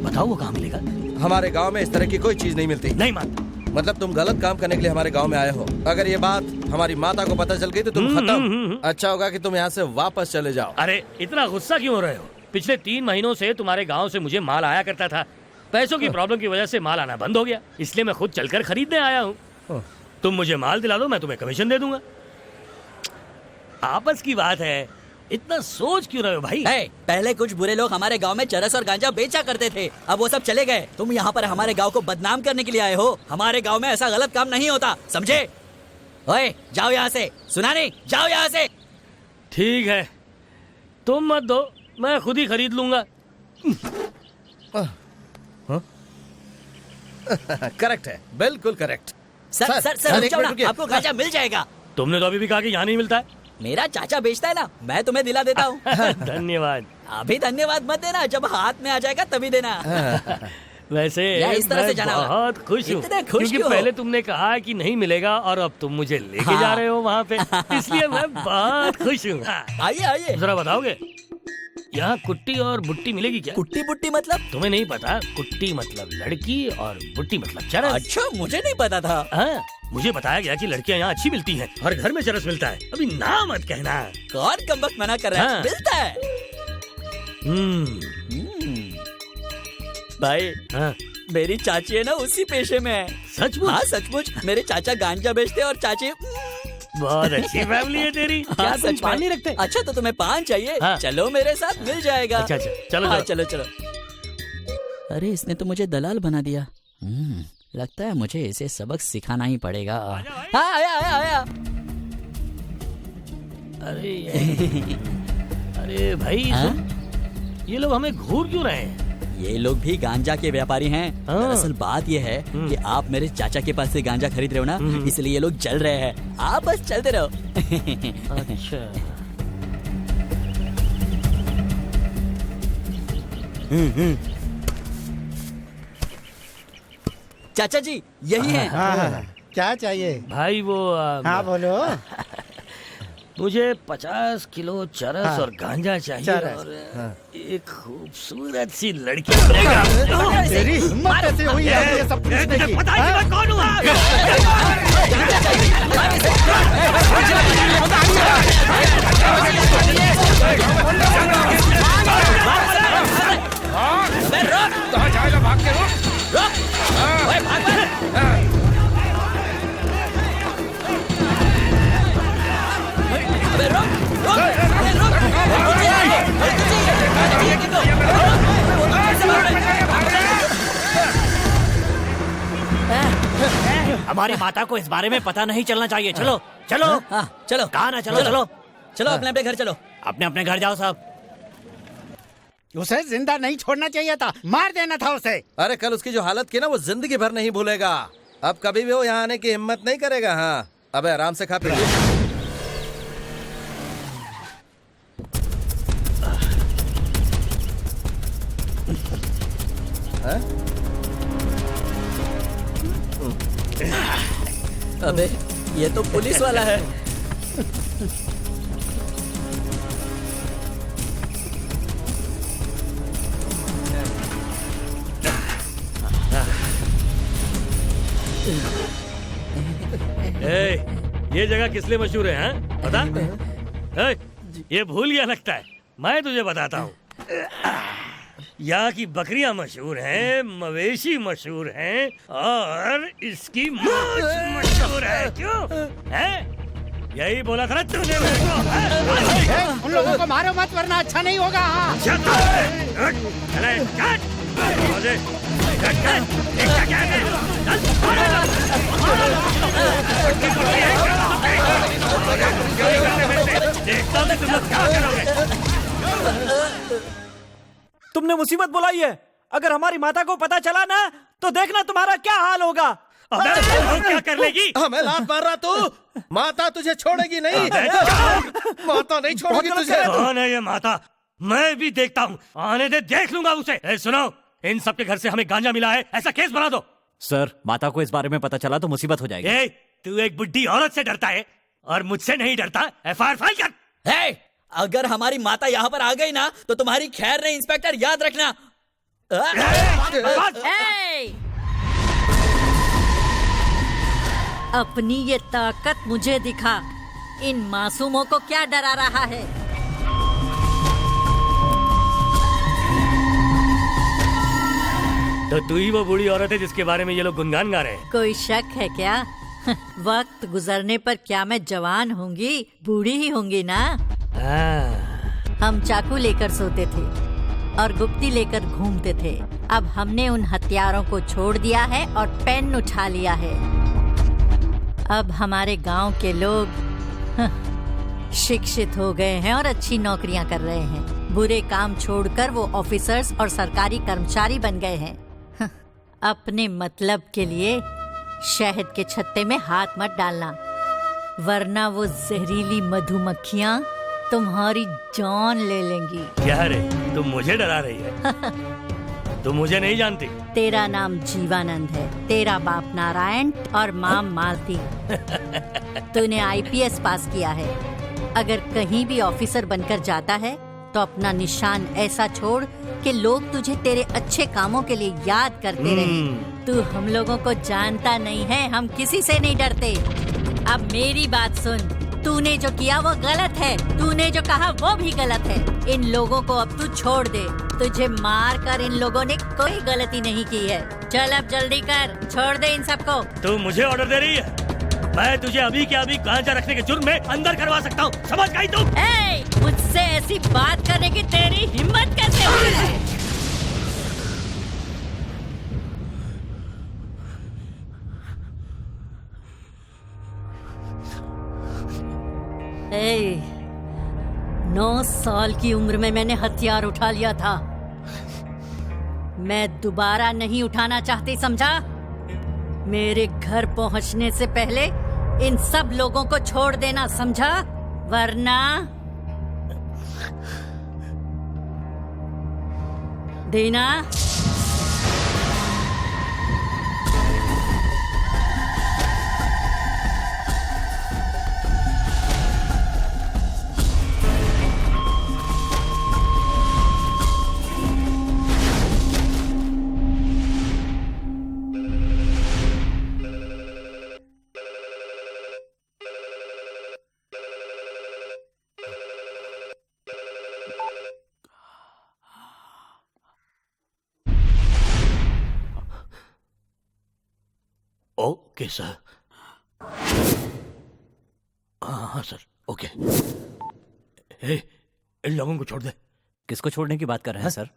S12: बताओ वो कहाँ मिलेगा?
S8: हमारे गांव में इस तरह की कोई चीज नहीं मिलती।
S12: नहीं मानता।
S8: मतलब तुम गलत काम करने के लिए हमारे गांव में आए हो। अगर ये बात हमारी माता को पता चल गई तो तुम खत्म। अच्छा होगा कि तुम यहाँ से वापस चले जाओ।
S12: अरे इतना गुस्सा क्यों हो रहे हो? पिछले 3 महीनों से तुम्हारे गांव से मुझे माल आया करता था। पैसों की प्रॉब्लम की वजह से माल आना बंद हो गया, इसलिए मैं खुद चलकर खरीदने आया हूँ। तुम मुझे माल दिला दो, मैं तुम्हें कमीशन दे दूंगा। आपस की बात है, इतना सोच क्यों रहे हो भाई?
S21: पहले कुछ बुरे लोग हमारे गांव में चरस और गांजा बेचा करते थे, अब वो सब चले गए। तुम यहाँ पर हमारे गांव को बदनाम करने के लिए आए हो। हमारे गांव में ऐसा गलत काम नहीं होता, समझे? ओए जाओ यहाँ से, सुना नहीं? जाओ यहाँ से।
S12: ठीक है, तुम मत दो, मैं खुद ही खरीद लूंगा।
S8: करेक्ट है, बिल्कुल करेक्ट।
S21: सर सर सर रुक जाओ ना, आपको गांजा मिल जाएगा।
S12: तुमने तो अभी भी कहा कि यहाँ नहीं मिलता है।
S21: मेरा चाचा बेचता है ना, मैं तुम्हें दिला देता हूँ।
S12: धन्यवाद।
S21: अभी धन्यवाद मत देना, जब हाथ में आ जाएगा तभी देना। वैसे
S12: या
S21: इस तरह से
S12: मैं
S21: जाना होगा।
S12: बहुत खुश हूँ
S21: इतने खुश
S12: क्योंकि
S21: क्यों हो?
S12: पहले तुमने कहा कि नहीं मिलेगा और अब तुम मुझे लेके
S21: हाँ।
S12: जा रहे हो वहाँ पे, इसलिए मैं बहुत खुश हूँ।
S21: आइए आइए।
S12: जरा बताओगे यहाँ कुट्टी और बुट्टी मिलेगी क्या?
S21: कुट्टी बुट्टी मतलब?
S12: तुम्हें नहीं पता? कुट्टी मतलब लड़की और बुट्टी मतलब चरस।
S21: अच्छा, मुझे नहीं पता था।
S12: हाँ, मुझे बताया गया कि लड़कियाँ यहाँ अच्छी मिलती हैं, हर घर में चरस मिलता है। अभी ना मत कहना।
S21: कौन कमबख्त मना कर रहा है?
S12: हाँ।
S21: मिलता है। भाई
S12: हाँ।
S21: मेरी चाची है ना उसी पेशे में है।
S12: सचमुच?
S21: हाँ सचमुच। मेरे चाचा गांजा बेचते और चाची
S12: बहुत अच्छी फैमिली है तेरी। क्या
S21: हाँ,
S12: तुम
S21: सच में।
S12: पान नहीं रखते?
S21: अच्छा तो तुम्हें पान चाहिए?
S12: हाँ।
S21: चलो मेरे साथ, मिल जाएगा।
S12: अच्छा अच्छा चलो
S21: हाँ,
S12: चलो।
S21: चलो अरे इसने तो मुझे दलाल बना दिया। लगता है मुझे इसे सबक सिखाना ही पड़ेगा। हाँ आया।
S12: अरे भाई ये लोग हमें घूर क्यों रहे हैं?
S21: ये लोग भी गांजा के व्यापारी हैं। दरअसल बात ये है कि आप मेरे चाचा के पास से गांजा खरीद रहे हो ना, इसलिए ये लोग जल रहे हैं। आप बस चलते रहो।
S12: अच्छा।
S21: चाचा जी यही है।
S15: क्या चाहिए
S12: भाई वो
S15: हाँ बोलो।
S12: मुझे 50 किलो चरस
S15: हाँ।
S12: और गांजा चाहिए
S15: चरस,
S12: और एक खूबसूरत सी लड़की।
S15: तेरी हिम्मत कैसे हुई है ये सब पूछने की?
S12: पता है कि मैं कौन हूँ?
S21: कहाँ जाएगा? भाग के रुक। हमारी माता को इस बारे में पता नहीं चलना चाहिए। चलो चलो चलो। कहाँ ना चलो चलो चलो अपने अपने घर चलो। अपने अपने घर जाओ साहब।
S15: उसे जिंदा नहीं छोड़ना चाहिए था, मार देना था उसे।
S8: अरे कल उसकी जो हालत की ना वो जिंदगी भर नहीं भूलेगा। अब कभी भी वो यहाँ आने की हिम्मत नहीं करेगा। हाँ अबे आराम से खा पी।
S21: अबे ये तो पुलिस वाला है।
S12: ये जगह किस लिए मशहूर है? हाँ? पता? ये भूल गया लगता है। मैं तुझे बताता हूँ। यहाँ की बकरियां मशहूर हैं, मवेशी मशहूर हैं और इसकी मूंछ मशहूर है। क्यों? है? यही बोला था ना तूने मेरे को।
S15: उन लोगों को मारो मत वरना अच्छा नहीं होगा।
S14: तुमने मुसीबत बुलाई है। अगर हमारी माता को पता चला ना तो देखना तुम्हारा क्या हाल होगा।
S12: क्या कर लेगी?
S8: हमें लात मार रहा तू? माता तुझे छोड़ेगी नहीं। माता नहीं छोड़ेगी तुझे।
S12: कौन है ये माता? मैं भी देखता हूँ। आने दे, देख लूंगा उसे। सुनो, इन सबके घर से हमें गांजा मिला है, ऐसा केस बना दो।
S17: सर माता को इस बारे में पता चला तो मुसीबत हो जाएगी।
S12: तू एक बुढ़ी औरत से डरता है और मुझसे नहीं डरता? FIR फाइल कर।
S21: अगर हमारी माता यहाँ पर आ गई ना तो तुम्हारी खैर नहीं इंस्पेक्टर, याद रखना।
S20: अपनी ये ताकत मुझे दिखा। इन मासूमों को क्या डरा रहा है?
S12: तो तू ही वो बूढ़ी औरत है जिसके बारे में ये लोग गुनगान गा रहे हैं।
S20: कोई शक है क्या? वक्त गुजरने पर क्या मैं जवान होंगी, बूढ़ी ही होंगी ना। हम चाकू लेकर सोते थे और गुप्ती लेकर घूमते थे। अब हमने उन हथियारों को छोड़ दिया है और पेन उठा लिया है। अब हमारे गांव के लोग शिक्षित हो गए हैं और अच्छी नौकरियां कर रहे हैं। बुरे काम छोड़कर वो ऑफिसर्स और सरकारी कर्मचारी बन गए हैं। अपने मतलब के लिए शहद के छत्ते में हाथ मत डालना, वरना वो जहरीली मधुमक्खियां तुम्हारी जान ले लेंगी।
S12: क्या रे, तुम मुझे डरा रही है? तू मुझे नहीं जानती।
S20: तेरा नाम जीवानंद है, तेरा बाप नारायण और माँ मालती। तूने IPS पास किया है। अगर कहीं भी ऑफिसर बनकर जाता है तो अपना निशान ऐसा छोड़ कि लोग तुझे तेरे अच्छे कामों के लिए याद करते रहे। तू हम लोगों को जानता नहीं है, हम किसी से नहीं डरते। अब मेरी बात सुन, तूने जो किया वो गलत है, तूने जो कहा वो भी गलत है। इन लोगों को अब तू छोड़ दे। तुझे मार कर इन लोगों ने कोई गलती नहीं की है। चल अब जल्दी कर, छोड़ दे इन सबको।
S12: तू मुझे ऑर्डर दे रही है? मैं तुझे अभी के अभी गांजा रखने के जुर्म में अंदर करवा सकता हूँ, समझ गई तू?
S20: मुझसे ऐसी बात करने की तेरी हिम्मत कैसे हुई है? ए, 9 साल की उम्र में मैंने हथियार उठा लिया था। मैं दोबारा नहीं उठाना चाहती, समझा? मेरे घर पहुंचने से पहले इन सब लोगों को छोड़ देना, समझा? वरना दीना,
S12: ओके सर। हाँ सर, ओके। इन लोगों को छोड़ दे।
S17: किसको छोड़ने की बात कर रहे हैं सर?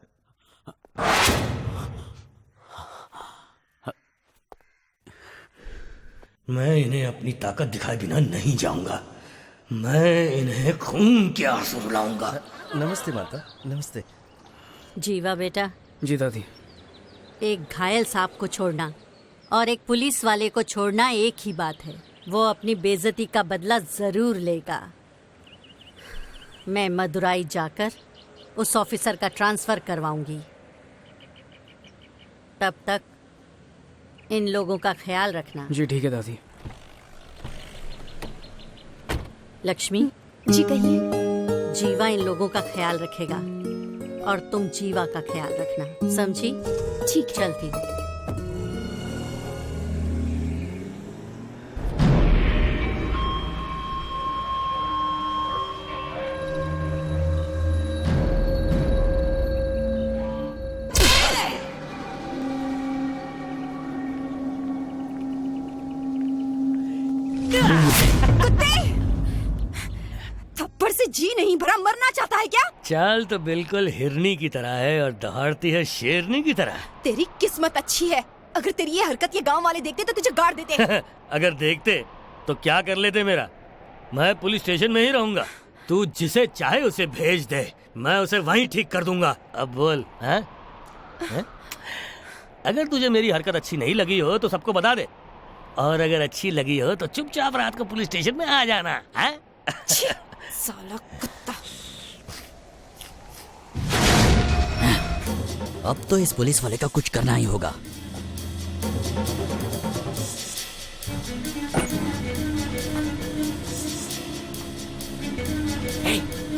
S12: मैं इन्हें अपनी ताकत दिखाए बिना नहीं जाऊंगा। मैं इन्हें खून के आंसू रुलाऊंगा।
S8: नमस्ते माता। नमस्ते।
S20: जीवा बेटा।
S8: जी दादी।
S20: एक घायल सांप को छोड़ना और एक पुलिस वाले को छोड़ना एक ही बात है। वो अपनी बेइज्जती का बदला जरूर लेगा। मैं मदुराई जाकर उस ऑफिसर का ट्रांसफर करवाऊंगी। तब तक इन लोगों का ख्याल रखना।
S8: जी ठीक है दादी।
S20: लक्ष्मी।
S5: जी कहिए।
S20: जीवा इन लोगों का ख्याल रखेगा और तुम जीवा का ख्याल रखना, समझी?
S5: ठीक।
S20: चलती।
S2: थप्पड़ से जी नहीं भरा, मरना चाहता है क्या?
S12: चाल तो बिल्कुल हिरनी की तरह है और दहाड़ती है शेरनी की तरह।
S2: तेरी किस्मत अच्छी है, अगर तेरी ये हरकत ये गांव वाले देखते तो तुझे गाड़ देते।
S12: अगर देखते तो क्या कर लेते मेरा? मैं पुलिस स्टेशन में ही रहूंगा। तू जिसे चाहे उसे भेज दे, मैं उसे वहीं ठीक कर दूंगा। अब बोल, हैं? हैं? अगर तुझे मेरी हरकत अच्छी नहीं लगी हो तो सबको बता दे, और अगर अच्छी लगी हो तो चुपचाप रात को पुलिस स्टेशन में आ जाना। हैं?
S2: साला कुत्ता।
S21: अब तो इस पुलिस वाले का कुछ करना ही होगा।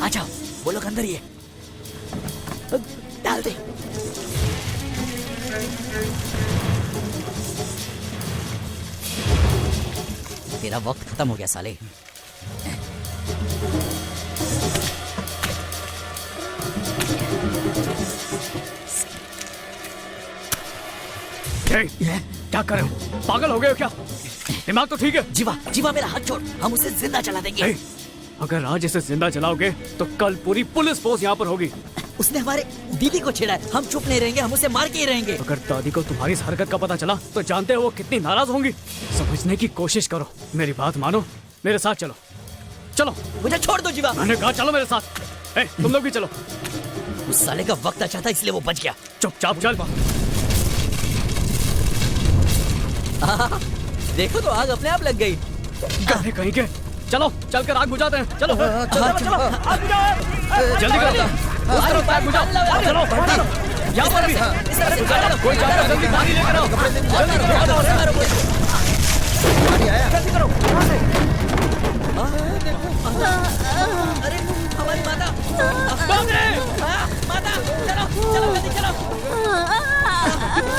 S21: आ जाओ, वो लोग अंदर ही है। डाल दे। तेरा वक्त खत्म हो गया साले।
S9: क्या कर रहे हो? पागल हो गए हो क्या? दिमाग तो ठीक है?
S21: जीवा, जीवा मेरा हाथ छोड़, हम उसे जिंदा जला देंगे।
S9: अगर आज इसे जिंदा जलाओगे तो कल पूरी पुलिस फोर्स यहाँ पर होगी।
S21: उसने हमारे दीदी को छेड़ा है, हम चुप नहीं रहेंगे, हम उसे मार के ही रहेंगे।
S9: अगर दादी को तुम्हारी इस हरकत का पता चला तो जानते हो वो कितनी नाराज होंगी। समझने की कोशिश करो, मेरी बात मानो, मेरे साथ चलो। चलो।
S21: मुझे छोड़ दो जीवा।
S9: मैंने कहा चलो मेरे साथ। तुम लोग भी चलो।
S21: उस साले का वक्त अच्छा था इसलिए वो बच गया।
S9: चुपचाप चल।
S21: देखो तो आग अपने आप लग गई।
S9: गधे कहीं के। चलो चलकर आग बुझाते हैं। चलो चलो चलो, आग बुझाओ। जल्दी करो, उस तरफ आग बुझाओ। चलो यहाँ पर भी कोई जाकर जल्दी पानी लेकर आओ, जल्दी करो।
S1: अरे हमारी माता माता, चलो चलो जल्दी चलो।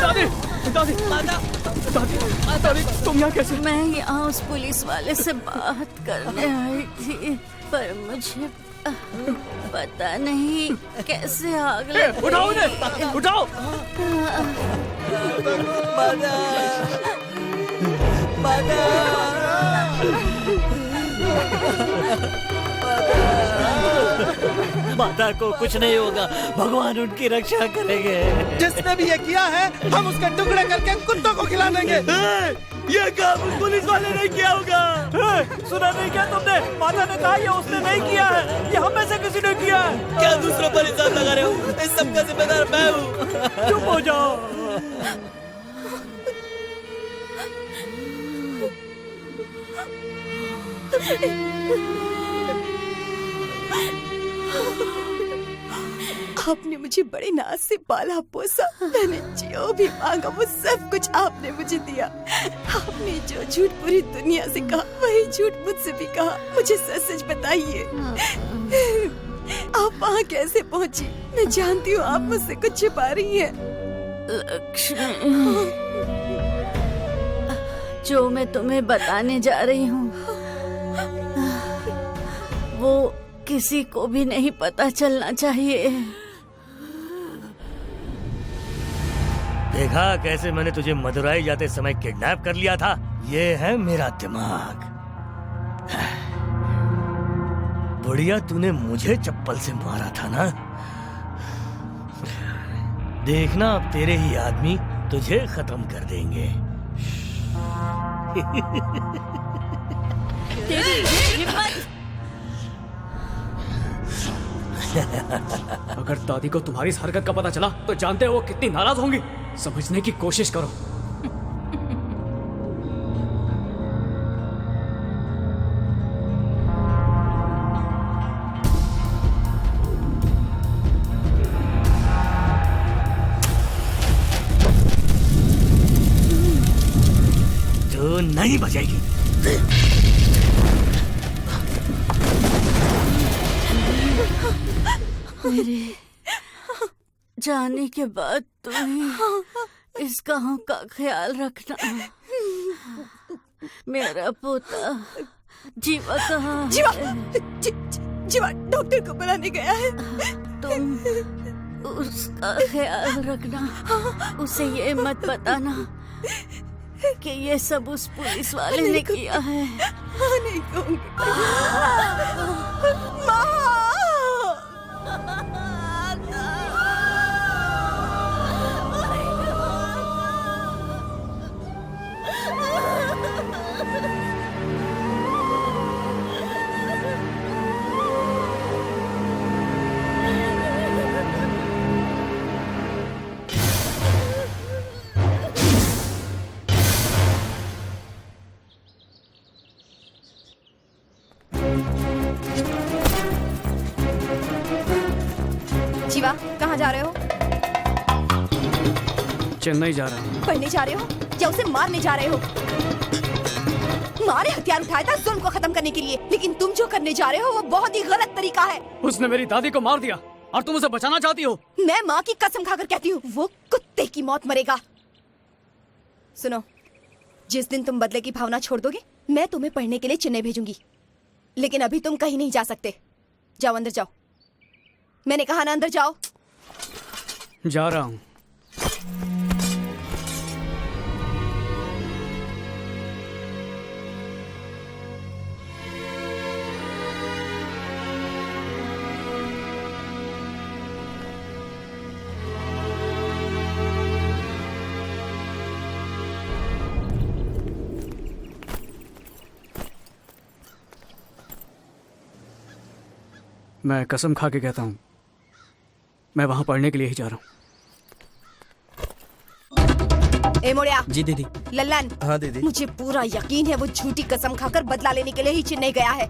S9: दादी दादी
S1: माता,
S9: दादी तुम यहाँ कैसे?
S20: मैं यहाँ उस पुलिस वाले से बात करने आई थी, पर मुझे पता नहीं कैसे आग लगी।
S9: उठाओ उन्हें, उठाओ।
S12: माता को कुछ नहीं होगा, भगवान उनकी रक्षा करेंगे।
S8: जिसने भी ये किया है हम उसके टुकड़े करके कुत्तों को खिला देंगे।
S12: ये काम उस पुलिस वाले ने किया होगा।
S14: सुना नहीं क्या तुमने? माता ने कहा ये उसने नहीं किया है, ये हम में से किसी ने किया है।
S1: क्या दूसरों पर इल्जाम लगा रहे हो? इस सब का जिम्मेदार मैं हूँ।
S14: चुप हो जाओ।
S2: आपने मुझे बड़े नाज से पाला पोसा, मैंने जो भी मांगा वो सब कुछ आपने मुझे दिया। आपने जो झूठ पूरी दुनिया से कहा वही झूठ मुझसे भी कहा। मुझे सच सच बताइए, आप वहाँ कैसे पहुँची? मैं जानती हूँ आप मुझसे कुछ छिपा रही हैं।
S20: लक्ष्मी, जो मैं तुम्हें बताने जा रही हूँ वो किसी को भी नहीं पता चलना चाहिए।
S12: देखा कैसे मैंने तुझे मदुराई जाते समय किडनैप कर लिया था? ये है मेरा दिमाग। बुढ़िया, तूने मुझे चप्पल से मारा था ना? देखना अब तेरे ही आदमी तुझे खत्म कर देंगे।
S9: अगर दादी को तुम्हारी इस हरकत का पता चला तो जानते हो वो कितनी नाराज होंगी। समझने की कोशिश करो।
S12: तू नहीं बचेगी।
S20: मेरे जाने के बाद तुम्हें इस गांव का ख्याल रखना। मेरा पोता जीवा कहाँ है?
S2: जीवा डॉक्टर को बुलाने गया है।
S20: तुम उसका ख्याल रखना, उसे ये मत बताना कि ये सब उस पुलिस वाले ने किया है।
S2: नहीं कहूँगी। माँ! जीवा, कहाँ जा रहे हो?
S9: चेन्नई जा रहा हूँ।
S2: पढ़ने जा रहे हो या उसे मारने जा रहे हो? मारे हथियार उठाया था जुल्म को खत्म करने के लिए, लेकिन तुम जो करने जा रहे हो वो बहुत ही गलत तरीका है।
S9: उसने मेरी दादी को मार दिया और तुम उसे बचाना चाहती हो।
S2: मैं माँ की कसम खाकर कहती हूँ वो कुत्ते की मौत मरेगा। सुनो, जिस दिन तुम बदले की भावना छोड़ दोगे मैं तुम्हें पढ़ने के लिए चेन्नई भेजूंगी, लेकिन अभी तुम कहीं नहीं जा सकते। जाओ अंदर जाओ, मैंने कहा ना अंदर जाओ।
S9: जा रहा हूँ। मैं कसम खा के कहता हूँ मैं वहां पढ़ने के लिए ही जा रहा हूँ।
S2: ए मोड़िया।
S8: जी दीदी।
S2: लल्लन।
S8: हाँ दीदी।
S2: मुझे पूरा यकीन है वो झूठी कसम खाकर बदला लेने के लिए ही चेन्नई गया है।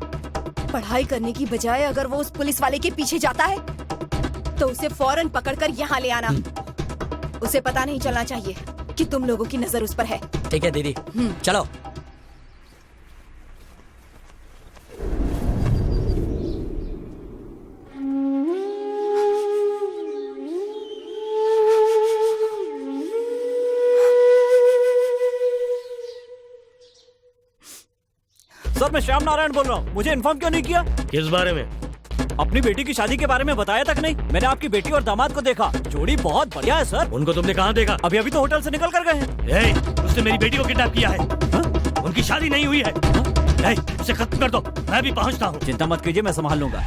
S2: पढ़ाई करने की बजाय अगर वो उस पुलिस वाले के पीछे जाता है तो उसे फौरन पकड़कर यहाँ ले आना। उसे पता नहीं चलना चाहिए कि तुम लोगों की नजर उस पर है।
S21: ठीक है दीदी, चलो।
S14: सर मैं श्याम नारायण बोल रहा हूँ। मुझे इन्फॉर्म क्यों नहीं किया?
S12: किस बारे में?
S14: अपनी बेटी की शादी के बारे में बताया तक नहीं। मैंने आपकी बेटी और दामाद को देखा, जोड़ी बहुत बढ़िया है सर।
S12: उनको तुमने कहाँ देखा?
S14: अभी अभी तो होटल से निकल कर गए हैं।
S12: उसने मेरी बेटी को किडनैप किया है। उनकी शादी नहीं हुई है। इसे खत्म कर दो, मैं भी पहुँचता हूँ।
S14: चिंता मत कीजिए, मैं संभाल लूंगा।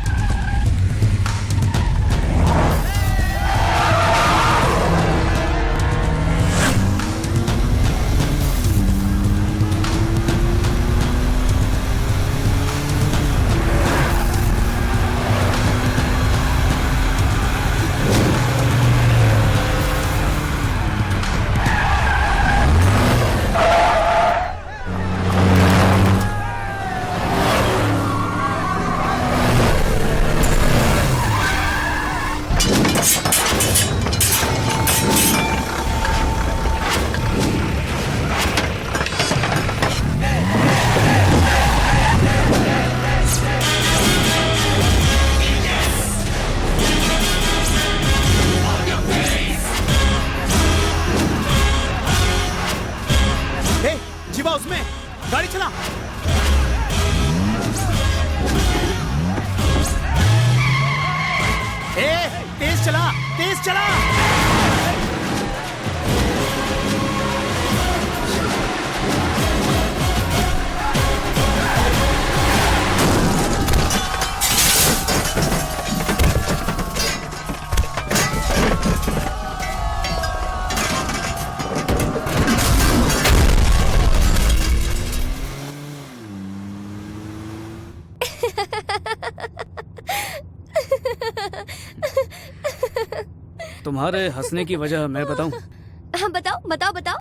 S4: उसमें गाड़ी चला। तेज चला, तेज चला।
S13: तुम्हारे हंसने की वजह मैं बताऊं?
S5: हाँ बताओ बताओ बताओ।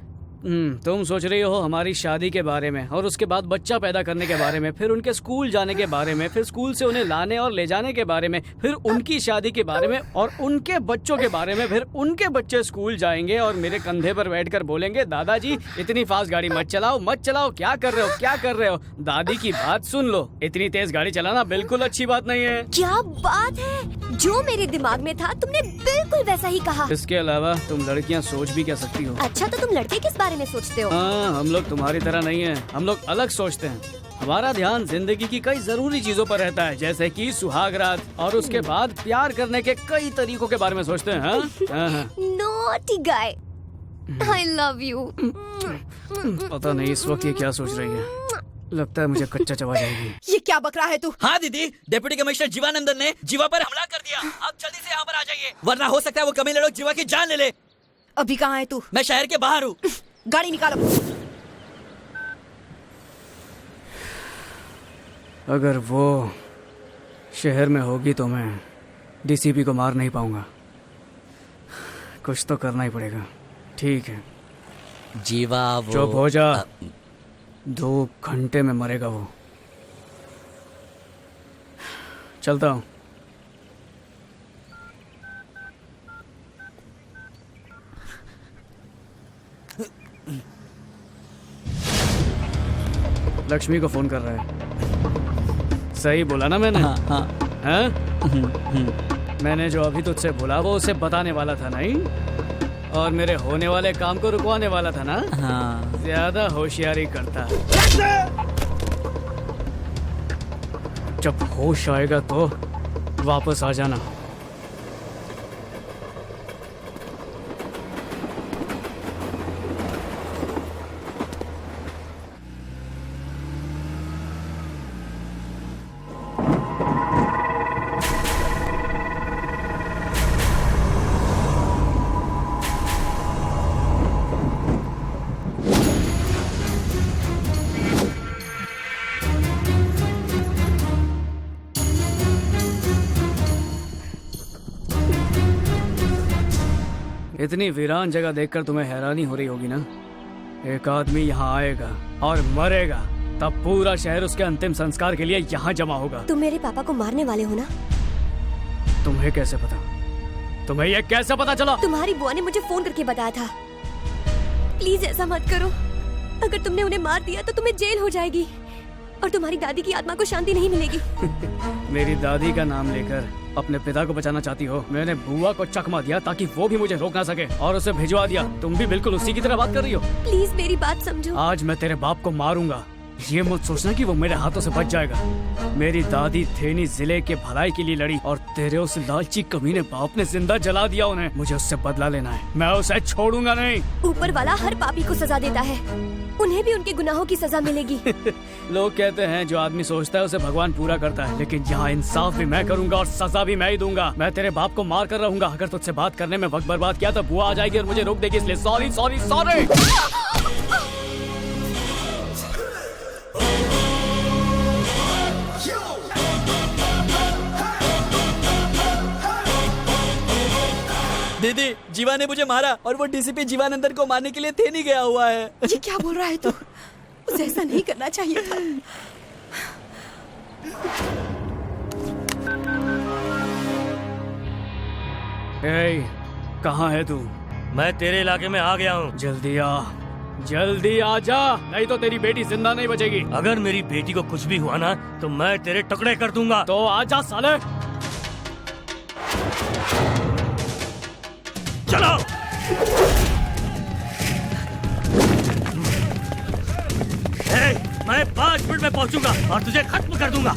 S13: तुम सोच रही हो हमारी शादी के बारे में और उसके बाद बच्चा पैदा करने के बारे में, फिर उनके स्कूल जाने के बारे में, फिर स्कूल से उन्हें लाने और ले जाने के बारे में, फिर उनकी शादी के बारे में और उनके बच्चों के बारे में, फिर उनके बच्चे स्कूल जाएंगे और मेरे कंधे पर बैठकर बोलेंगे दादाजी इतनी फास्ट गाड़ी मत चलाओ मत चलाओ, क्या कर रहे हो क्या कर रहे हो। दादी की बात सुन लो, इतनी तेज गाड़ी चलाना बिल्कुल अच्छी बात नहीं है।
S5: क्या बात है, जो मेरे दिमाग में था तुमने बिल्कुल वैसा ही कहा।
S13: इसके अलावा तुम लड़कियाँ सोच भी क्या सकती हो।
S5: अच्छा तो तुम लड़के किस बारे में सोचते हो?
S13: हाँ, हम लोग तुम्हारी तरह नहीं हैं, हम लोग अलग सोचते हैं। हमारा ध्यान जिंदगी की कई जरूरी चीजों पर रहता है, जैसे कि सुहागरात और उसके बाद प्यार करने के कई तरीकों के बारे में सोचते हैं। हाँ?
S5: Naughty guy, I love you.
S13: पता नहीं इस वक्त ये क्या सोच रही है, लगता है मुझे कच्चा चबा जाएगी।
S2: ये क्या बक रहा है तू?
S21: हाँ दीदी, डिप्टी कमिश्नर जीवानंदन ने जीवा पर हमला कर दिया। आप जल्दी से यहाँ पर आ जाइए, वरना हो सकता है वो कमीने लोग जीवा की जान ले ले।
S2: अभी कहाँ है तू?
S21: मैं शहर के बाहर हूँ।
S2: गाड़ी निकालो।
S13: अगर वो शहर में होगी तो मैं डीसीपी को मार नहीं पाऊंगा, कुछ तो करना ही पड़ेगा। ठीक है
S21: जीवा वो
S13: चुप हो जा, 2 घंटे में मरेगा वो। चलता हूँ। लक्ष्मी को फोन कर रहा है। सही बोला ना मैंने?
S21: हाँ, हाँ।
S13: हाँ? मैंने जो अभी तुझसे बोला वो उसे बताने वाला था नहीं, और मेरे होने वाले काम को रुकवाने वाला था ना।
S21: हाँ।
S13: ज्यादा होशियारी करता। जब होश आएगा तो वापस आ जाना। इतनी वीरान जगह देखकर तुम्हें हैरानी हो रही होगी ना। एक आदमी यहाँ आएगा और मरेगा, तब पूरा शहर उसके अंतिम संस्कार के लिए यहाँ जमा होगा।
S5: तुम मेरे पापा को मारने वाले हो ना?
S13: तुम्हें कैसे पता? तुम्हें ये कैसे पता चला?
S5: तुम्हारी बुआ ने मुझे फोन करके बताया था। प्लीज ऐसा मत करो। अगर तुमने उन्हें मार दिया तो तुम्हें जेल हो जाएगी और तुम्हारी दादी की आत्मा को शांति नहीं मिलेगी।
S13: मेरी दादी का नाम लेकर अपने पिता को बचाना चाहती हो? मैंने बुआ को चकमा दिया ताकि वो भी मुझे रोक ना सके और उसे भिजवा दिया। तुम भी बिल्कुल उसी की तरह बात कर रही हो।
S5: प्लीज मेरी बात समझो।
S13: आज मैं तेरे बाप को मारूंगा, ये मत सोचना कि वो मेरे हाथों से बच जाएगा। मेरी दादी थेनी जिले के भलाई के लिए लड़ी और तेरे उस लालची कमीने बाप ने जिंदा जला दिया उन्हें। मुझे उससे बदला लेना है, मैं उसे छोड़ूंगा नहीं।
S5: ऊपर वाला हर पापी को सजा देता है, उन्हें भी उनके गुनाहों की सजा मिलेगी।
S13: लोग कहते हैं जो आदमी सोचता है उसे भगवान पूरा करता है, लेकिन यहाँ इंसाफ भी मैं करूंगा और सजा भी मैं ही दूंगा। मैं तेरे बाप को मार कर रहूंगा। अगर तुझसे बात करने में वक्त बर्बाद किया तो बुआ आ जाएगी और मुझे रोक देगी, इसलिए सॉरी सॉरी सॉरी।
S21: दीदी, जीवा ने मुझे मारा और वो डीसीपी जीवानंदन को मारने के लिए थे नहीं गया हुआ है।
S2: ये क्या बोल रहा है तू? उसे ऐसा नहीं करना चाहिए था।
S13: कहाँ है तू?
S12: मैं तेरे इलाके में आ गया हूँ।
S13: जल्दी आ, जल्दी आ जा, नहीं तो तेरी बेटी जिंदा नहीं बचेगी।
S12: अगर मेरी बेटी को कुछ भी हुआ ना तो मैं तेरे टुकड़े कर दूंगा।
S13: तो आजा साले।
S12: चलो। मैं 5 मिनट में पहुंचूंगा और तुझे खत्म कर दूंगा।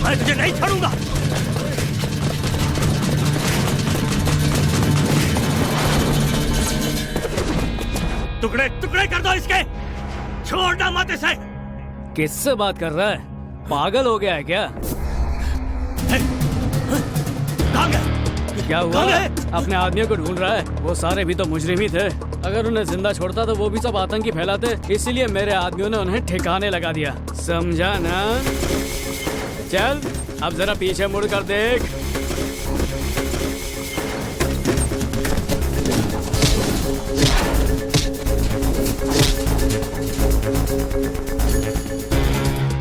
S12: मैं तुझे नहीं छोड़ूंगा। टुकड़े टुकड़े कर दो इसके, छोड़ना मत इसे।
S13: किससे बात कर रहा है? पागल हो गया है क्या? क्या हुआ? अपने आदमियों को ढूंढ रहा है? वो सारे भी तो मुजरिम ही थे। अगर उन्हें जिंदा छोड़ता तो वो भी सब आतंकी फैलाते, इसीलिए मेरे आदमियों ने उन्हें ठिकाने लगा दिया। समझा ना? चल अब जरा पीछे मुड़ कर देख।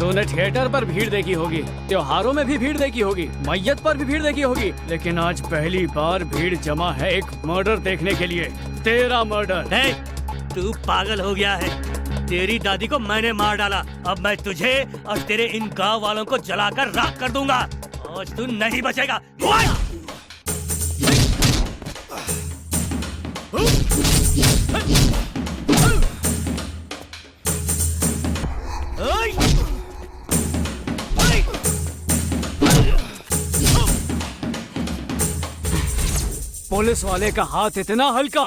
S13: तूने थिएटर पर भीड़ देखी होगी, त्योहारों में भी भीड़ देखी होगी, मैयत पर भी भीड़ देखी होगी, लेकिन आज पहली बार भीड़ जमा है एक मर्डर देखने के लिए। तेरा मर्डर।
S12: तू पागल हो गया है। तेरी दादी को मैंने मार डाला, अब मैं तुझे और तेरे इन गांव वालों को जलाकर राख कर दूंगा। आज तू नहीं बचेगा।
S13: पुलिस वाले का हाथ इतना हल्का,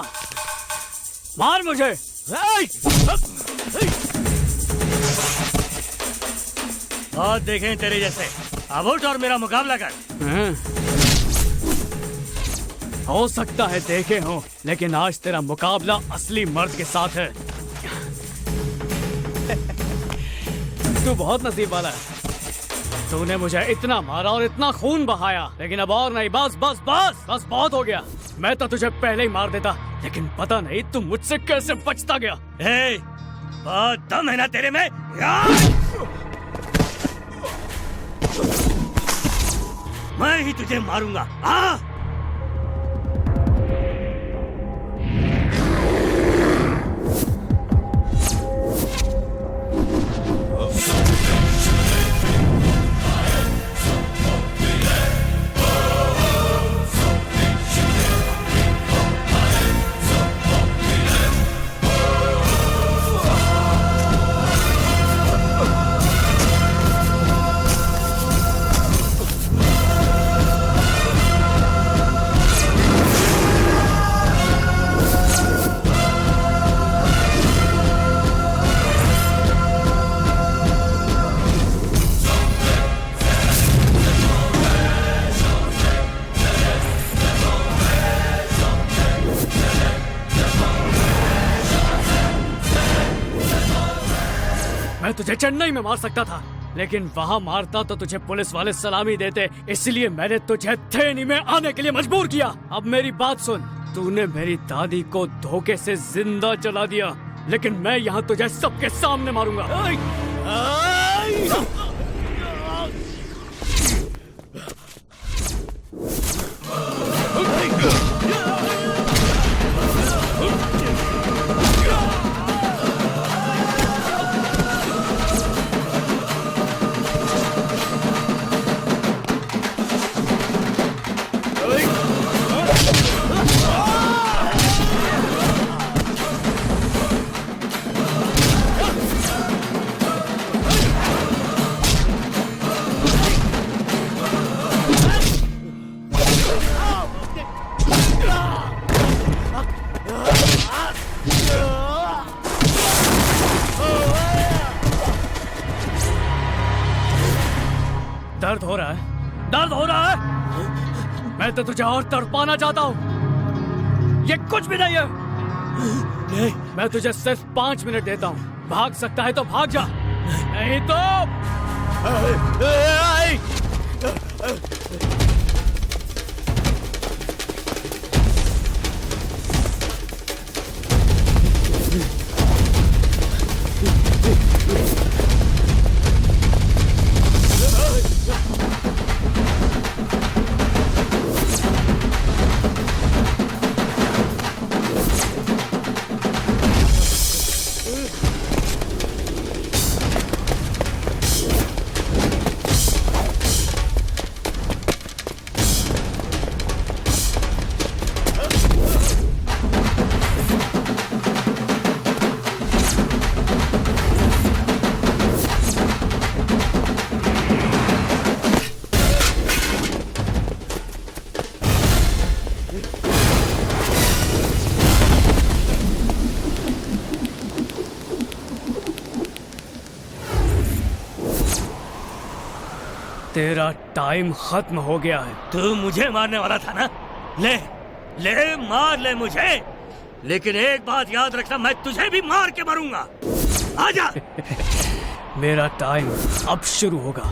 S13: मार मुझे।
S12: बहुत देखे तेरे जैसे, अब उठ और मेरा मुकाबला कर।
S13: हो सकता है देखे हो, लेकिन आज तेरा मुकाबला असली मर्द के साथ है। तू बहुत नसीब वाला है। तूने मुझे इतना मारा और इतना खून बहाया, लेकिन अब और नहीं। बस बस बस बस बहुत हो गया। मैं तो तुझे पहले ही मार देता, लेकिन पता नहीं तू मुझसे कैसे बचता गया।
S12: बहुत दम है ना तेरे में। मैं ही तुझे मारूंगा।
S13: मैं तुझे चेन्नई में मार सकता था, लेकिन वहाँ मारता तो तुझे पुलिस वाले सलामी देते, इसलिए मैंने तुझे थेनी में आने के लिए मजबूर किया। अब मेरी बात सुन, तूने मेरी दादी को धोखे से जिंदा जला दिया, लेकिन मैं यहाँ तुझे सबके सामने मारूंगा। दर्द हो रहा है? दर्द हो रहा है? मैं तो तुझे और तड़पाना चाहता हूँ। ये कुछ भी नहीं है। नहीं, मैं तुझे सिर्फ 5 मिनट देता हूँ। भाग सकता है तो भाग जा, नहीं तो तेरा टाइम खत्म हो गया है।
S12: तू मुझे मारने वाला था ना? ले ले मार ले मुझे, लेकिन एक बात याद रखना, मैं तुझे भी मार के मरूंगा। आजा।
S13: मेरा टाइम अब शुरू होगा।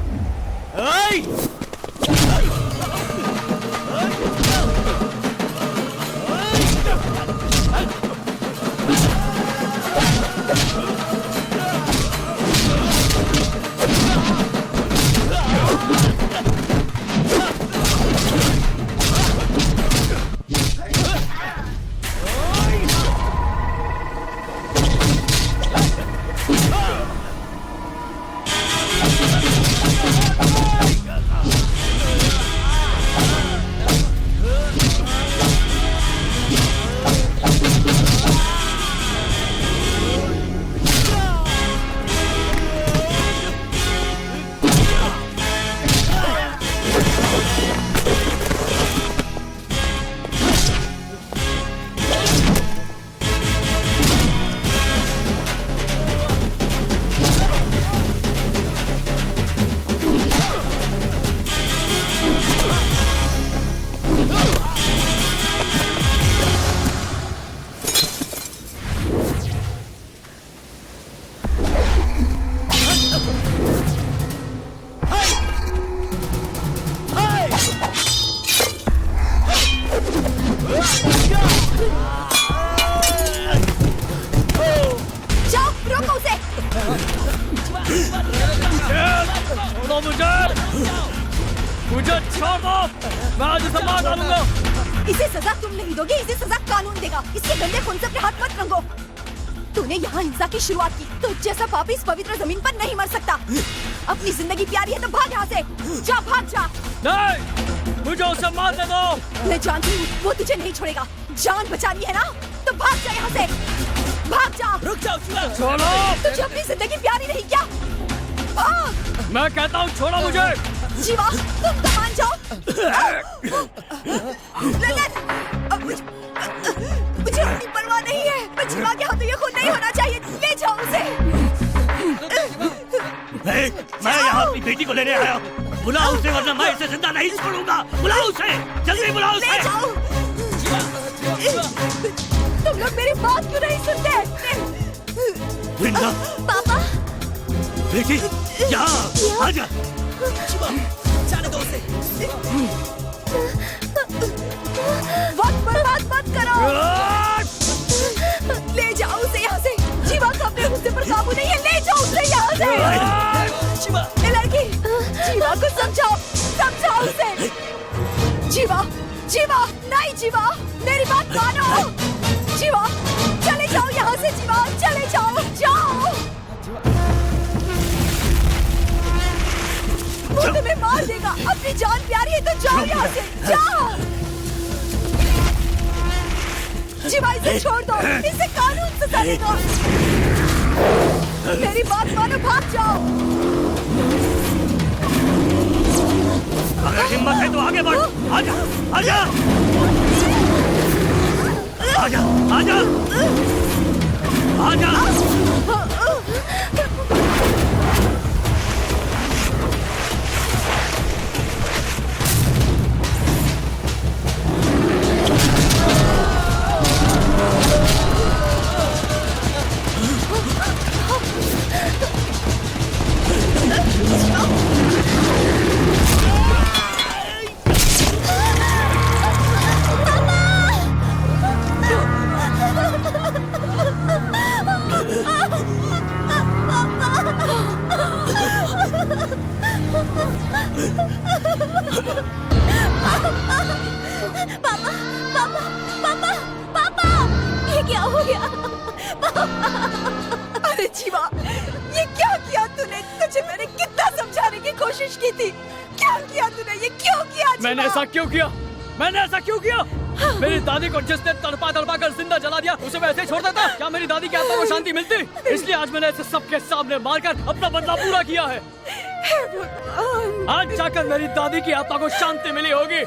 S13: मुझे छोड़ दो, मैं आज इसे मार डालूंगा।
S2: इसे सजा तुम नहीं दोगे, इसे सजा कानून देगा। इसके गंदे खून से अपने हाथ मत रंगो। तूने यहाँ हिंसा की शुरुआत की, तो जैसा पापी इस पवित्र जमीन पर नहीं मर सकता। अपनी जिंदगी प्यारी है तो भाग यहाँ से, जा भाग जा।
S13: नहीं, मुझे उसे मार दे दो।
S2: मैं जानती हूँ वो तुझे नहीं छोड़ेगा। जान बचानी है ना, तो भाग जा यहाँ से, भाग जा।
S1: रुक जाओ शिवा।
S13: छोड़ो।
S2: तुझे अपनी जिंदगी प्यारी नहीं क्या? भाग।
S13: मैं कहता हूँ छोड़ो मुझे।
S2: शिवा, तुम तो मान जाओ। मुझे अपनी परवाह नहीं है। मैं शिवा के हाथों ये खून नहीं होना चाहिए। ले जाओ उसे।
S12: मैं यहाँ अपनी बेटी को लेने आया हूँ। बुलाओ उसे, वरना मैं इसे जिंदा नहीं छोड़ूंगा। बुलाओ उसे, जल्दी बुलाओ उसे।
S2: ले जाओ। तुम लोग मेरी बात क्यों नहीं सुनते?
S12: वृंदा।
S2: पापा,
S12: बेटी यहाँ आजा।
S1: जाने दो उसे।
S2: वक्त बर्बाद मत करो। ले जाओ उसे यहाँ से। जीवा को अपने गुस्से पर काबू नहीं है, ले जाओ उसे यहाँ से।
S1: जीवा,
S2: ए लड़की, जीवा को समझाओ, समझाओ उसे। जीवा, जीवा, नहीं जीवा, मेरी बात मानो। जीवा, चले जाओ यहाँ से। जीवा, चले जाओ, जाओ। वो तुम्हें मार देगा। अपनी जान प्यारी है तो जाओ यहाँ से, जाओ। जीवा, इसे छोड़ दो, इसे कानून से चलेगा। मेरी बात मानो, भाग जाओ।
S12: अगर हिम्मत है तो आगे बढ़। आजा, आजा, आजा, आजा, आजा।
S2: पापा, पापा, पापा, पापा, ये क्या हो गया? अरे जीवा, ये क्या किया तूने? तुझे मैंने कितना समझाने की कोशिश की थी। क्या किया तूने? ये क्यों किया?
S13: मैंने ऐसा क्यों किया? मैंने ऐसा क्यों किया? मेरी दादी को जिसने तड़पा तड़पा कर जिंदा जला दिया, उसे मैं ऐसे छोड़ देता? क्या मेरी दादी की आत्मा को शांति मिलती? इसलिए आज मैंने इसे सबके सामने मारकर अपना बदला पूरा किया है। आज जाकर मेरी दादी की आत्मा को शांति मिली होगी।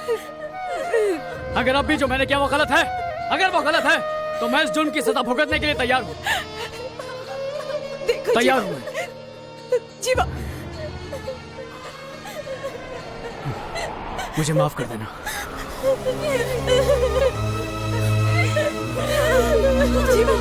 S13: अगर अब भी जो मैंने किया वो गलत है, अगर वो गलत है तो मैं इस जुर्म की सजा भुगतने के लिए तैयार हूँ। तैयार हूँ
S2: जीवा,
S13: मुझे माफ कर देना।
S2: जीवा।